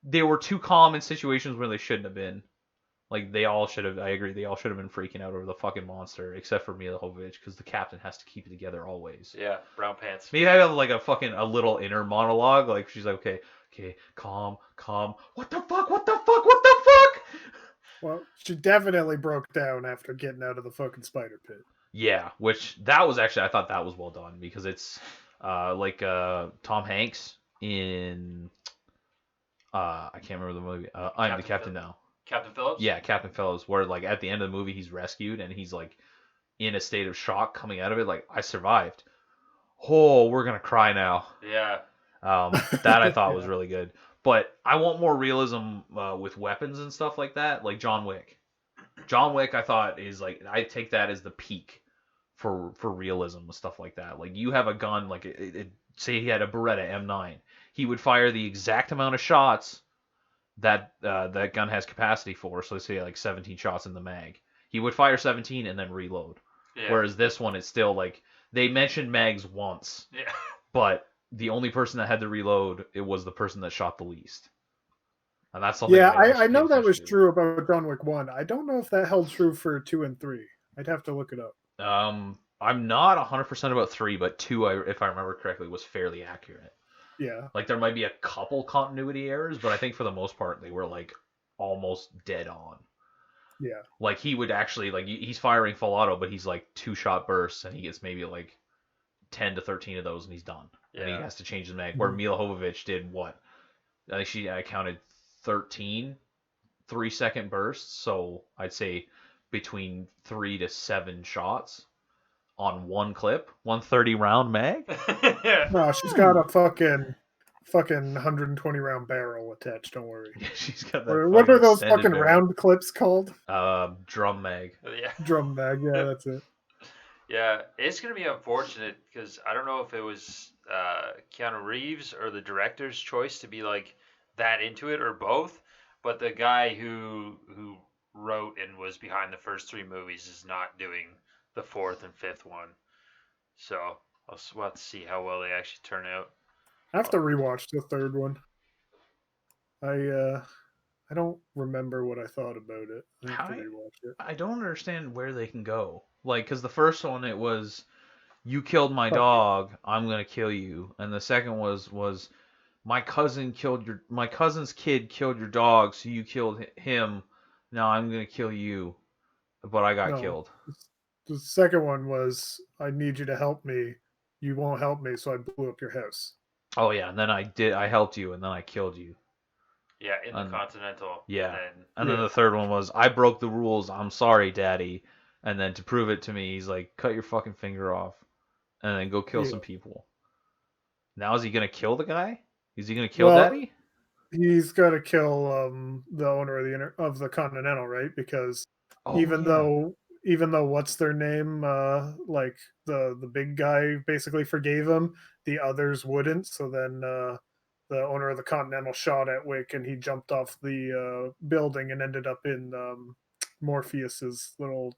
They were too calm in situations where they shouldn't have been. Like they all should have. I agree. They all should have been freaking out over the fucking monster, except for Mila Jovovich, because the captain has to keep it together always. Yeah, brown pants. Maybe I have like a little inner monologue. Like she's like, okay, calm. What the fuck? Well, she definitely broke down after getting out of the fucking spider pit. Yeah, which that was actually I thought that was well done because it's like Tom Hanks in I can't remember the movie. I'm the Captain Now. Captain Phillips? Yeah, Captain Phillips, where like at the end of the movie he's rescued and he's like in a state of shock coming out of it, like I survived. Oh, we're gonna cry now. Yeah. That I thought was really good. But I want more realism with weapons and stuff like that, like John Wick. John Wick I thought is like I take that as the peak for realism and stuff like that. Like you have a gun, like say he had a Beretta M9, he would fire the exact amount of shots that that gun has capacity for. So let's say like 17 shots in the mag. He would fire 17 and then reload. Yeah. Whereas this one, it's still like they mentioned mags once. Yeah. But the only person that had to reload, it was the person that shot the least. And that's something. Yeah, I know that was true about John Wick 1. I don't know if that held true for 2 and 3. I'd have to look it up. I'm not 100% about 3, but 2, if I remember correctly, was fairly accurate. Yeah. Like there might be a couple continuity errors, but I think for the most part they were like almost dead on. Yeah. Like he would actually like he's firing full auto, but he's like 2-shot bursts and he gets maybe like 10 to 13 of those and he's done. And he Yeah. has to change the mag. Where Mila Jovovich did what? I counted 13 3-second bursts, so I'd say between 3 to 7 shots on one clip, 130 round mag. No, she's got a fucking 120 round barrel attached. Don't worry. She's got that. Or what are those extended fucking barrel. round clips called? Drum mag. Yeah. Drum mag. Yeah, that's it. Yeah, it's gonna be unfortunate because I don't know if it was Keanu Reeves or the director's choice to be like that into it or both, but the guy who wrote and was behind the first 3 movies is not doing the 4th and 5th one. So we'll have to see how well they actually turn out. I have to rewatch the 3rd one. I don't remember what I thought about it. I have to rewatch it. I don't understand where they can go. Like, because the first one, it was, you killed my dog, I'm gonna kill you. And the second was my cousin's kid killed your dog, so you killed him. Now I'm gonna kill you, but I got killed. The second one was, I need you to help me. You won't help me, so I blew up your house. Oh yeah, and then I helped you, and then I killed you. Yeah, in the Continental. Yeah, and then the third one was, I broke the rules. I'm sorry, Daddy. And then to prove it to me, he's like, cut your fucking finger off, and then go kill some people. Now is he gonna kill the guy? Is he gonna kill Daddy? He's got to kill the owner of the Continental, right? Because even though what's their name, like the big guy basically forgave him, the others wouldn't. So then the owner of the Continental shot at Wick, and he jumped off the building and ended up in Morpheus's little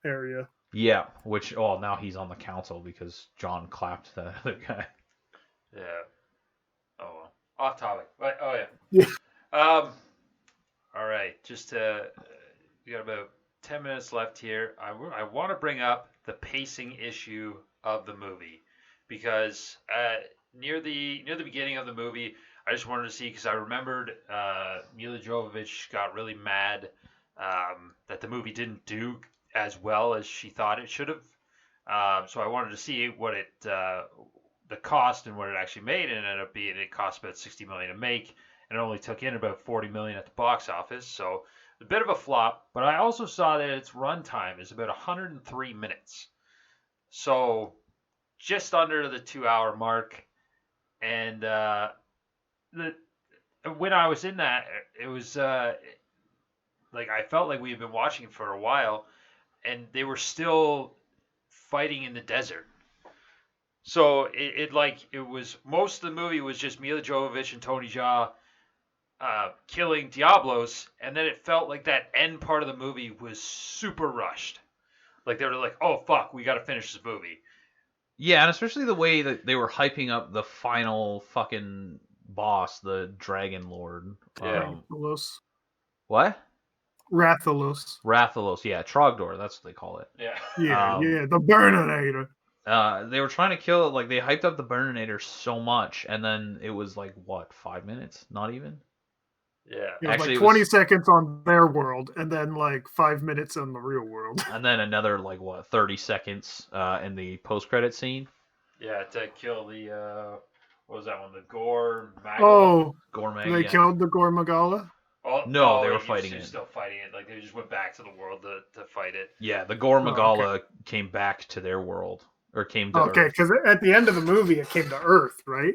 area. Yeah, which now he's on the council because John clapped the other guy. Yeah. Oh well. Off topic. But, oh yeah. Yeah. All right. Just we got about 10 minutes left here. I want to bring up the pacing issue of the movie because near the beginning of the movie, I just wanted to see, because I remembered Mila Jovovich got really mad that the movie didn't do as well as she thought it should have. So I wanted to see what the cost and what it actually made, and it ended up being, it cost about $60 million to make, and it only took in about $40 million at the box office. So a bit of a flop. But I also saw that its runtime is about 103 minutes, so just under the 2-hour mark. And when I was in that, it was like I felt like we had been watching it for a while, and they were still fighting in the desert. So it was, most of the movie was just Mila Jovovich and Tony Jaa killing Diablos, and then it felt like that end part of the movie was super rushed. Like they were like, oh fuck, we got to finish this movie. Yeah, and especially the way that they were hyping up the final fucking boss, the Dragon Lord. Rathalos. What? Rathalos. Yeah, Trogdor, that's what they call it. Yeah. Yeah, the Burninator. They were trying to kill it, like they hyped up the Burninator so much, and then it was like, what, 5 minutes? Not even? Yeah. It was actually, like 20 seconds on their world, and then like 5 minutes on the real world. And then another, like, 30 seconds in the post-credit scene? Yeah, to kill the, what was that one? The Gore Magala? Oh, Gore Mag, they killed the Gore Magala? No, they were fighting it. Still fighting it. Like, they just went back to the world to fight it. Yeah, the Gore Magala came back to their world. Or came to Earth. Okay, because at the end of the movie, it came to Earth, right?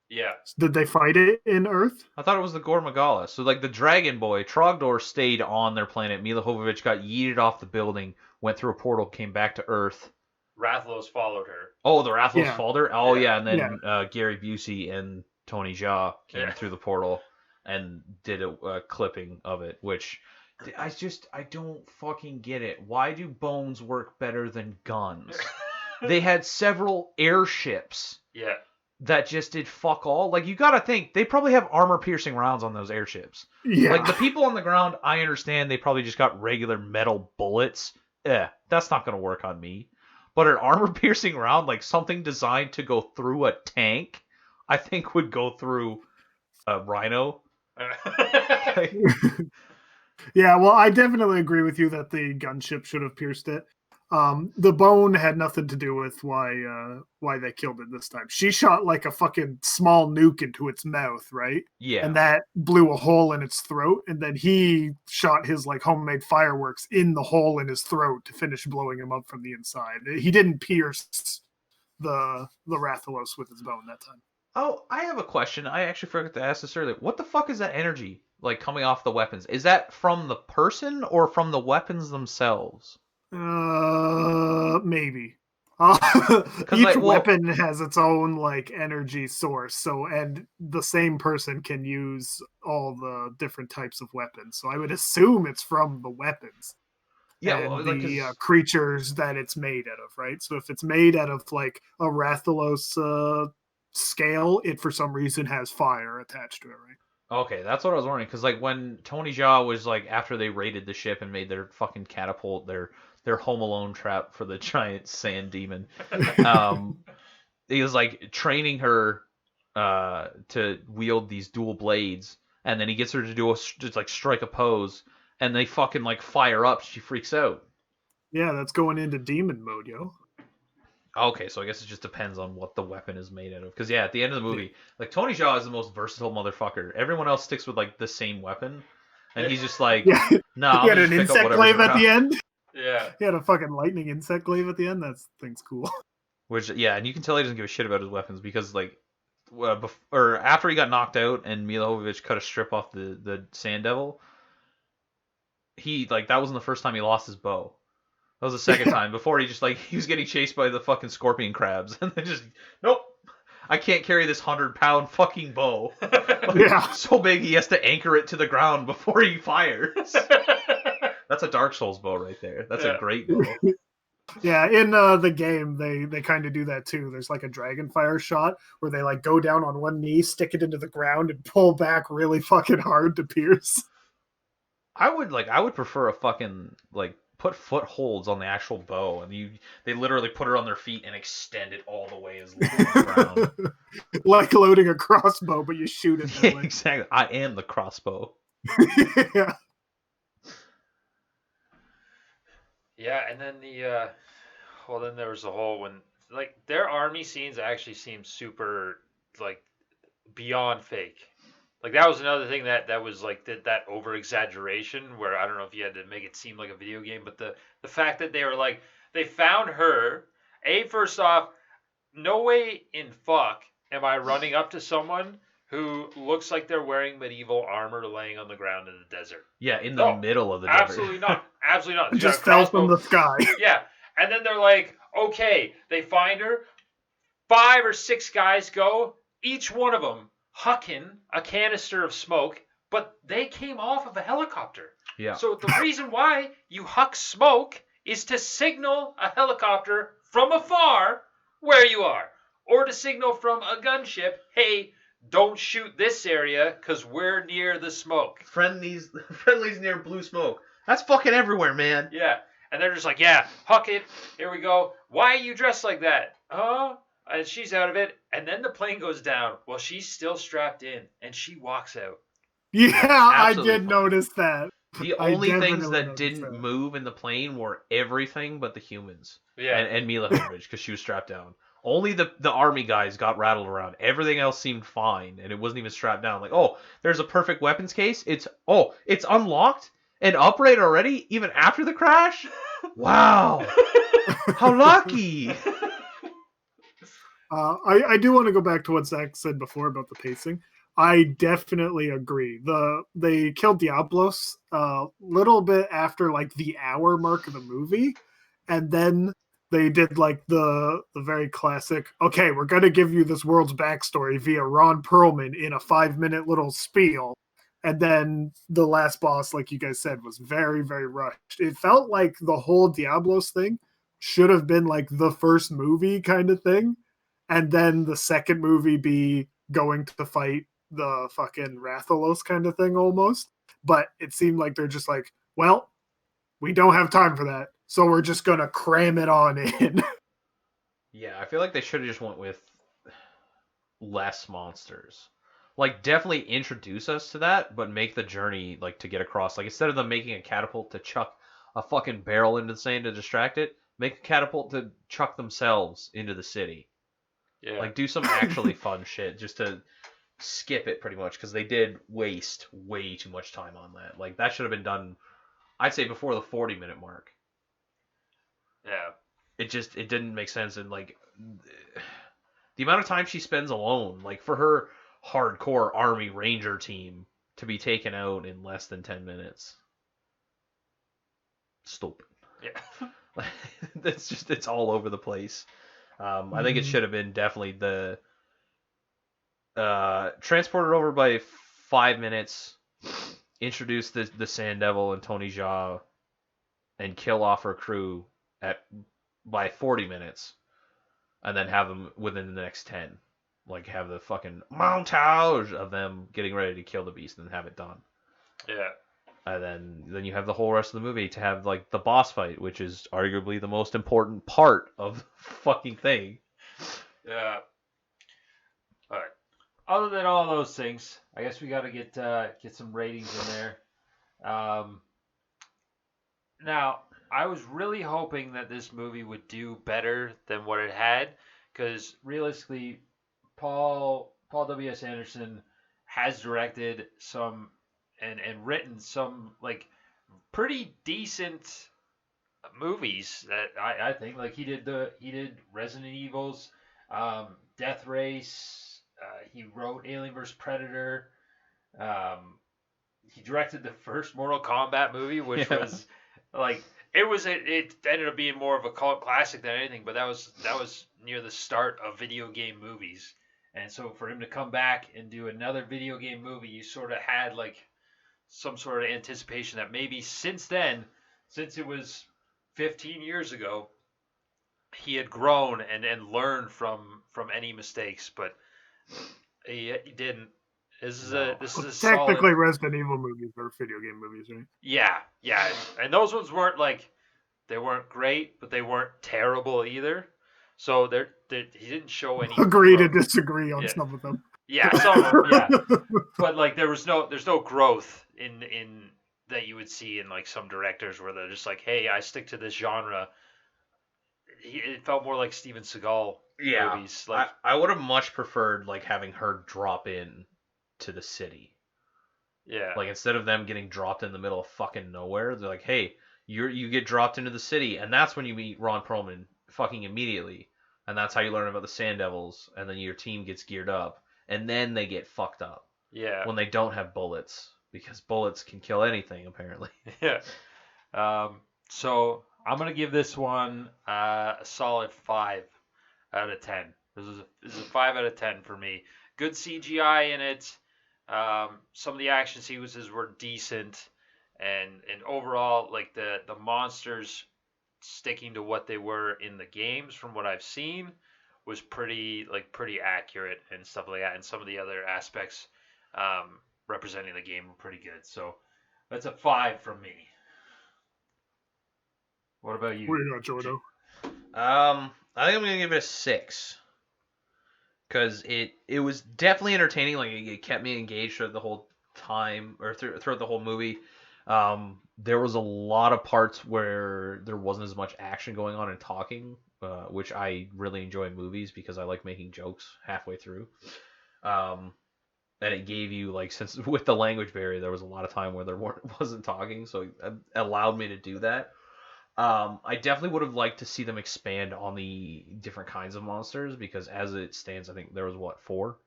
Yeah. Did they fight it in Earth? I thought it was the Gore Magala. So, like, the Dragon Boy, Trogdor stayed on their planet. Mila Jovovich got yeeted off the building, went through a portal, came back to Earth. Rathalos followed her. Oh, the Rathalos followed her? Oh, yeah, and then Yeah. Gary Busey and Tony Jaa came through the portal and did a clipping of it, which I don't fucking get it. Why do bones work better than guns? They had several airships. Yeah. That just did fuck all. Like, you gotta think, they probably have armor-piercing rounds on those airships. Yeah. Like, the people on the ground, I understand they probably just got regular metal bullets. That's not gonna work on me. But an armor-piercing round, like something designed to go through a tank, I think would go through a rhino. Yeah, well, I definitely agree with you that the gunship should have pierced it. The bone had nothing to do with why they killed it this time. She shot like a fucking small nuke into its mouth, right? Yeah. And that blew a hole in its throat, and then he shot his like homemade fireworks in the hole in his throat to finish blowing him up from the inside. He didn't pierce the Rathalos with his bone that time. Oh, I have a question. I actually forgot to ask this earlier. What the fuck is that energy like coming off the weapons? Is that from the person or from the weapons themselves? Maybe. Because Each like, well, weapon has its own like energy source, so and the same person can use all the different types of weapons. So I would assume it's from the weapons yeah, and well, like, the cause creatures that it's made out of, right? So if it's made out of like a Rathalos scale, it for some reason has fire attached to it, right? okay, that's what I was wondering. Because like when Tony Jaa was like after they raided the ship and made their fucking catapult, their Home Alone trap for the giant sand demon, um, he was like training her to wield these dual blades, and then he gets her to do just like strike a pose, and they fucking like fire up. She freaks out. Yeah, that's going into demon mode, yo. Okay, so I guess it just depends on what the weapon is made out of. Because yeah, at the end of the Yeah. movie, like Tony Jaa is the most versatile motherfucker. Everyone else sticks with like the same weapon, and he's just like, Yeah, nah, he I'm had gonna an just pick up insect whatever's glaive at the around. end. Yeah. He had a fucking lightning insect glaive at the end. That thing's cool. Which yeah, and you can tell he doesn't give a shit about his weapons because like, or after he got knocked out and Mila Jovovich cut a strip off the Sand Devil, he like that wasn't the first time he lost his bow. That was the second Yeah. time. Before he just like he was getting chased by the fucking scorpion crabs, and then just nope, I can't carry this 100-pound fucking bow. Yeah. So big he has to anchor it to the ground before he fires. That's a Dark Souls bow right there. That's a Yeah. great bow. Yeah, in the game, they kind of do that too. There's like a dragon fire shot where they like go down on one knee, stick it into the ground, and pull back really fucking hard to pierce. I would prefer a fucking like put footholds on the actual bow, and they literally put it on their feet and extend it all the way as low as the ground. Like loading a crossbow, but you shoot it that Yeah, way. exactly. I am the crossbow. Yeah. Yeah, and then then there was the whole when like their army scenes actually seemed super like beyond fake. Like that was another thing that was like that over exaggeration where I don't know if you had to make it seem like a video game, but the fact that they were like they found her. First off, no way in fuck am I running up to someone who looks like they're wearing medieval armor laying on the ground in the desert. Yeah, in the middle of the desert. Absolutely not. Absolutely not. It She's got just a fell from crossbow. the sky. Yeah. And then they're like, okay, they find her. 5 or 6 guys go, each one of them hucking a canister of smoke, but they came off of a helicopter. Yeah. So the reason why you huck smoke is to signal a helicopter from afar where you are, or to signal from a gunship, hey, don't shoot this area because we're near the smoke. Friendlies near blue smoke. That's fucking everywhere, man. Yeah. And they're just like, yeah, huck it. Here we go. Why are you dressed like that? And she's out of it. And then the plane goes down. Well, she's still strapped in. And she walks out. Yeah, I Absolutely did fine. notice that. The I only things definitely that noticed didn't that. move in the plane were everything but the humans. Yeah. And Mila Jovovich, because she was strapped down. Only the army guys got rattled around. Everything else seemed fine, and it wasn't even strapped down. Like, oh, there's a perfect weapons case. It's unlocked and upright already, even after the crash. Wow, how lucky! I do want to go back to what Zach said before about the pacing. I definitely agree. They killed Diablos a little bit after like the hour mark of the movie, and then they did like the very classic. Okay, we're gonna give you this world's backstory via Ron Perlman in a 5-minute little spiel, and then the last boss, like you guys said, was very very rushed. It felt like the whole Diablos thing should have been like the first movie kind of thing, and then the second movie be going to fight the fucking Rathalos kind of thing almost. But it seemed like they're just like, well, we don't have time for that, so we're just gonna cram it on in. Yeah, I feel like they should have just went with less monsters. Like, definitely introduce us to that, but make the journey like to get across. Like, instead of them making a catapult to chuck a fucking barrel into the sand to distract it, Make a catapult to chuck themselves into the city. Yeah. Like, do some actually fun shit just to skip it pretty much, because they did waste way too much time on that. Like, that should have been done, I'd say, before the 40-minute mark. Yeah. It didn't make sense. And, like, the amount of time she spends alone, like, for her hardcore Army Ranger team to be taken out in less than 10 minutes. Stupid. Yeah. It's all over the place. I think it should have been definitely the transported over by 5 minutes, introduce the Sand Devil and Tony Jaa, and kill off her crew by 40 minutes, and then have them within the next 10. Like, have the fucking montage of them getting ready to kill the beast and have it done. Yeah. And then you have the whole rest of the movie to have, like, the boss fight, which is arguably the most important part of the fucking thing. Yeah. All right. Other than all those things, I guess we got to get some ratings in there. Now, I was really hoping that this movie would do better than what it had, because realistically, Paul W.S. Anderson has directed some and written some, like, pretty decent movies that I think, like, he did Resident Evils, Death Race, he wrote Alien vs Predator, he directed the first Mortal Kombat movie, which was like, it ended up being more of a cult classic than anything, but that was near the start of video game movies. And so for him to come back and do another video game movie, you sort of had, like, some sort of anticipation that maybe since then, since it was 15 years ago, he had grown and learned from any mistakes, but he didn't. This is a technically solid... Resident Evil movies are video game movies, right? Yeah, and those ones weren't, like, they weren't great, but they weren't terrible either. So he didn't show any. Agree to disagree on some of them. Yeah, some of them, yeah. But, like, there's no growth in that you would see in, like, some directors where they're just like, hey, I stick to this genre. It felt more like Steven Seagal movies. Like, I would have much preferred, like, having her drop in to the city. Yeah. Like, instead of them getting dropped in the middle of fucking nowhere, they're like, hey, you get dropped into the city, and that's when you meet Ron Perlman fucking immediately. And that's how you learn about the Sand Devils, and then your team gets geared up, and then they get fucked up. Yeah. When they don't have bullets, because bullets can kill anything, apparently. Yeah. So I'm gonna give this one a solid 5 out of 10. This is a 5 out of 10 for me. Good CGI in it. Some of the action sequences were decent, and overall, like, the monsters sticking to what they were in the games, from what I've seen, was pretty accurate and stuff like that. And some of the other aspects representing the game were pretty good. So that's a 5 from me. What about you? Where you got Jojo? I think I'm gonna give it a 6. Because it was definitely entertaining. Like, it kept me engaged throughout the whole time, or throughout the whole movie. There was a lot of parts where there wasn't as much action going on and talking, which I really enjoy in movies because I like making jokes halfway through. And it gave you, like, since with the language barrier, there was a lot of time where there wasn't talking, so it allowed me to do that. I definitely would have liked to see them expand on the different kinds of monsters, because as it stands, I think there was, what, 4?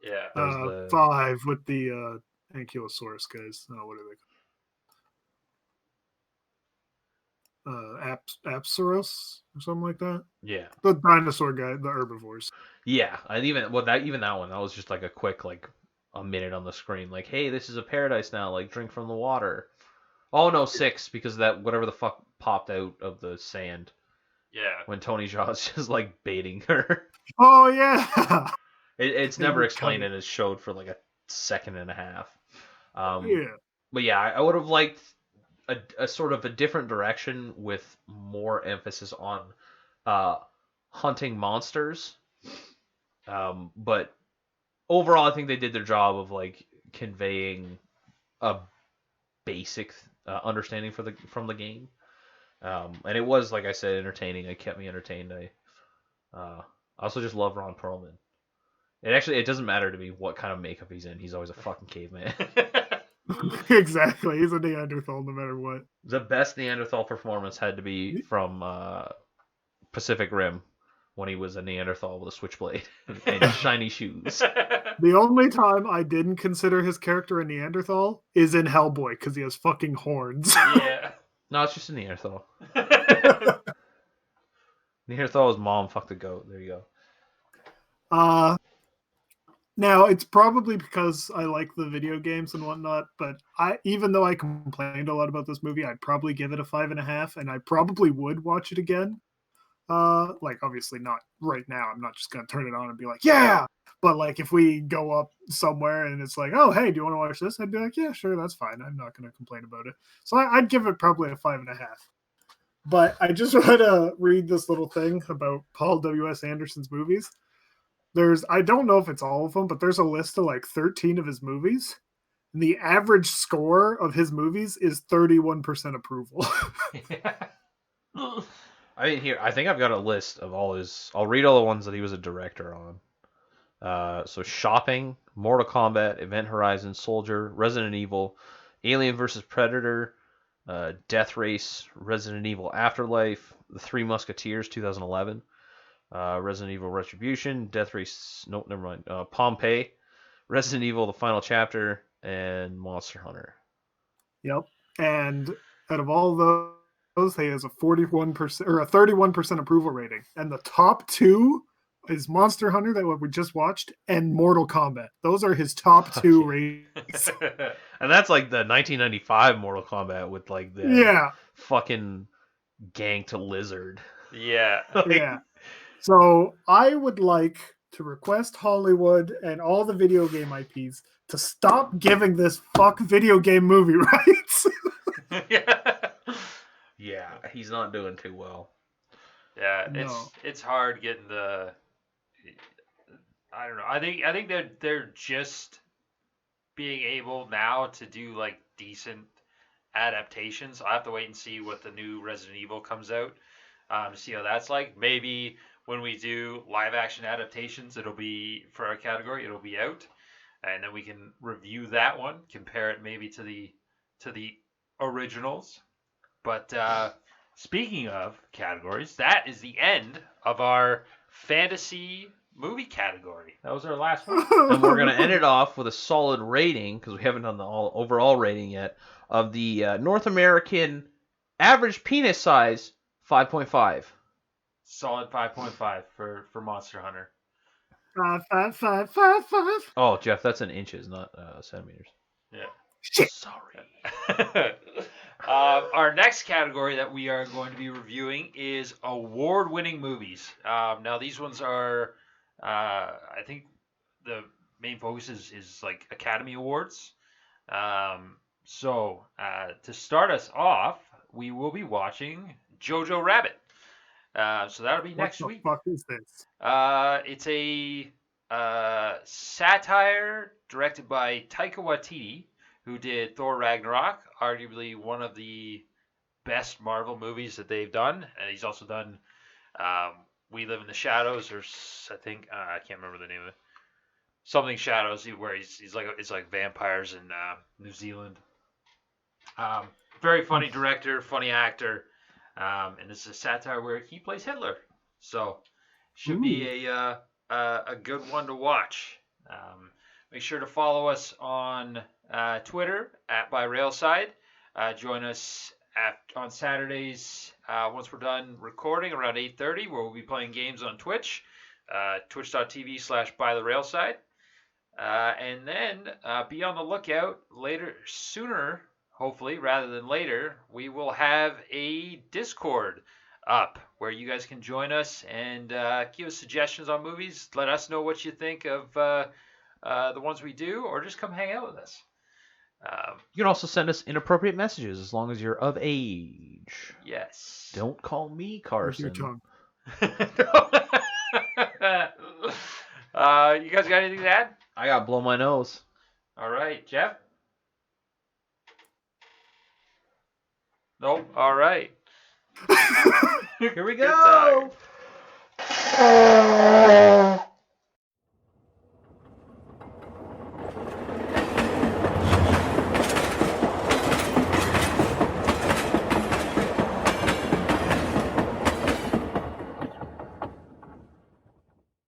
Yeah. 5 with the Ankylosaurus guys. What are they? Apsaurus or something like that. Yeah. The dinosaur guy, the herbivores. Yeah, and even that one, that was just like a quick, like, a minute on the screen. Like, hey, this is a paradise now. Like, drink from the water. Oh no, 6, because that whatever the fuck popped out of the sand. Yeah. When Tony Jaa's just, like, baiting her. Oh yeah. It's never explained, and it's showed for like a second and a half. Yeah. But yeah, I would have liked a sort of a different direction with more emphasis on hunting monsters. But overall, I think they did their job of, like, conveying a basic understanding from the game. And it was, like I said, entertaining. It kept me entertained. I also just love Ron Perlman. It doesn't matter to me what kind of makeup he's in. He's always a fucking caveman. Exactly. He's a Neanderthal no matter what. The best Neanderthal performance had to be from Pacific Rim when he was a Neanderthal with a switchblade and shiny shoes. The only time I didn't consider his character a Neanderthal is in Hellboy because he has fucking horns. Yeah. No, it's just a Neanderthal. Neanderthal's mom fucked a goat. There you go. Now it's probably because I like the video games and whatnot, but even though I complained a lot about this movie, I'd probably give it a 5.5, and I probably would watch it again. Like obviously not right now. I'm not just gonna turn it on and be like, yeah. But like if we go up somewhere and it's like, oh hey, do you want to watch this? I'd be like, yeah, sure, that's fine. I'm not gonna complain about it. So I'd give it probably a 5.5. But I just want to read this little thing about Paul W.S. Anderson's movies. I don't know if it's all of them, but there's a list of like 13 of his movies. And the average score of his movies is 31% approval. I mean, here, I think I've got a list of all his. I'll read all the ones that he was a director on. So Shopping, Mortal Kombat, Event Horizon, Soldier, Resident Evil, Alien vs. Predator, Death Race, Resident Evil Afterlife, The Three Musketeers, 2011, Resident Evil Retribution, Death Race, nope, never mind, Pompeii, Resident Evil The Final Chapter, and Monster Hunter. Yep. And out of all those, he has a 41% or a 31% approval rating. And the top two is Monster Hunter that we just watched and Mortal Kombat. Those are his top two ratings. And that's like the 1995 Mortal Kombat with like the fucking ganked lizard. Yeah. Yeah. So I would like to request Hollywood and all the video game IPs to stop giving this video game movie rights. Yeah, he's not doing too well. Yeah, it's hard getting the. I don't know. I think they're just being able now to do like decent adaptations. I have to wait and see what the new Resident Evil comes out. To see how that's like. Maybe when we do live action adaptations, it'll be for our category. It'll be out, and then we can review that one, compare it maybe to the originals. But speaking of categories, that is the end of our fantasy movie category. That was our last one. And we're going to end it off with a solid rating, because we haven't done the overall rating yet, of the North American average penis size, 5.5. Solid 5.5 for Monster Hunter. 5. Oh, Jeff, that's in inches, not centimeters. Yeah. Shit. Sorry. Our next category that we are going to be reviewing is award-winning movies. Now, these ones are, I think, the main focus is like Academy Awards. So to start us off, we will be watching Jojo Rabbit. So that'll be next week. What the fuck is this? It's a satire directed by Taika Waititi, who did Thor Ragnarok, arguably one of the best Marvel movies that they've done. And he's also done We Live in the Shadows, or I think I can't remember the name of it. Something Shadows, where he's like it's like vampires in New Zealand. Very funny director, funny actor. And this is a satire where he plays Hitler, so should be a good one to watch. Make sure to follow us on Twitter @ByRailside. Join us on Saturdays once we're done recording around 8:30, where we'll be playing games on Twitch, twitch.tv/ByTheRailside. And then be on the lookout sooner. Hopefully, rather than later, we will have a Discord up where you guys can join us and give us suggestions on movies. Let us know what you think of the ones we do, or just come hang out with us. You can also send us inappropriate messages as long as you're of age. Yes. Don't call me Carson. Your tongue. You guys got anything to add? I got to blow my nose. All right, Jeff? Nope. All right. Here we Good go. time.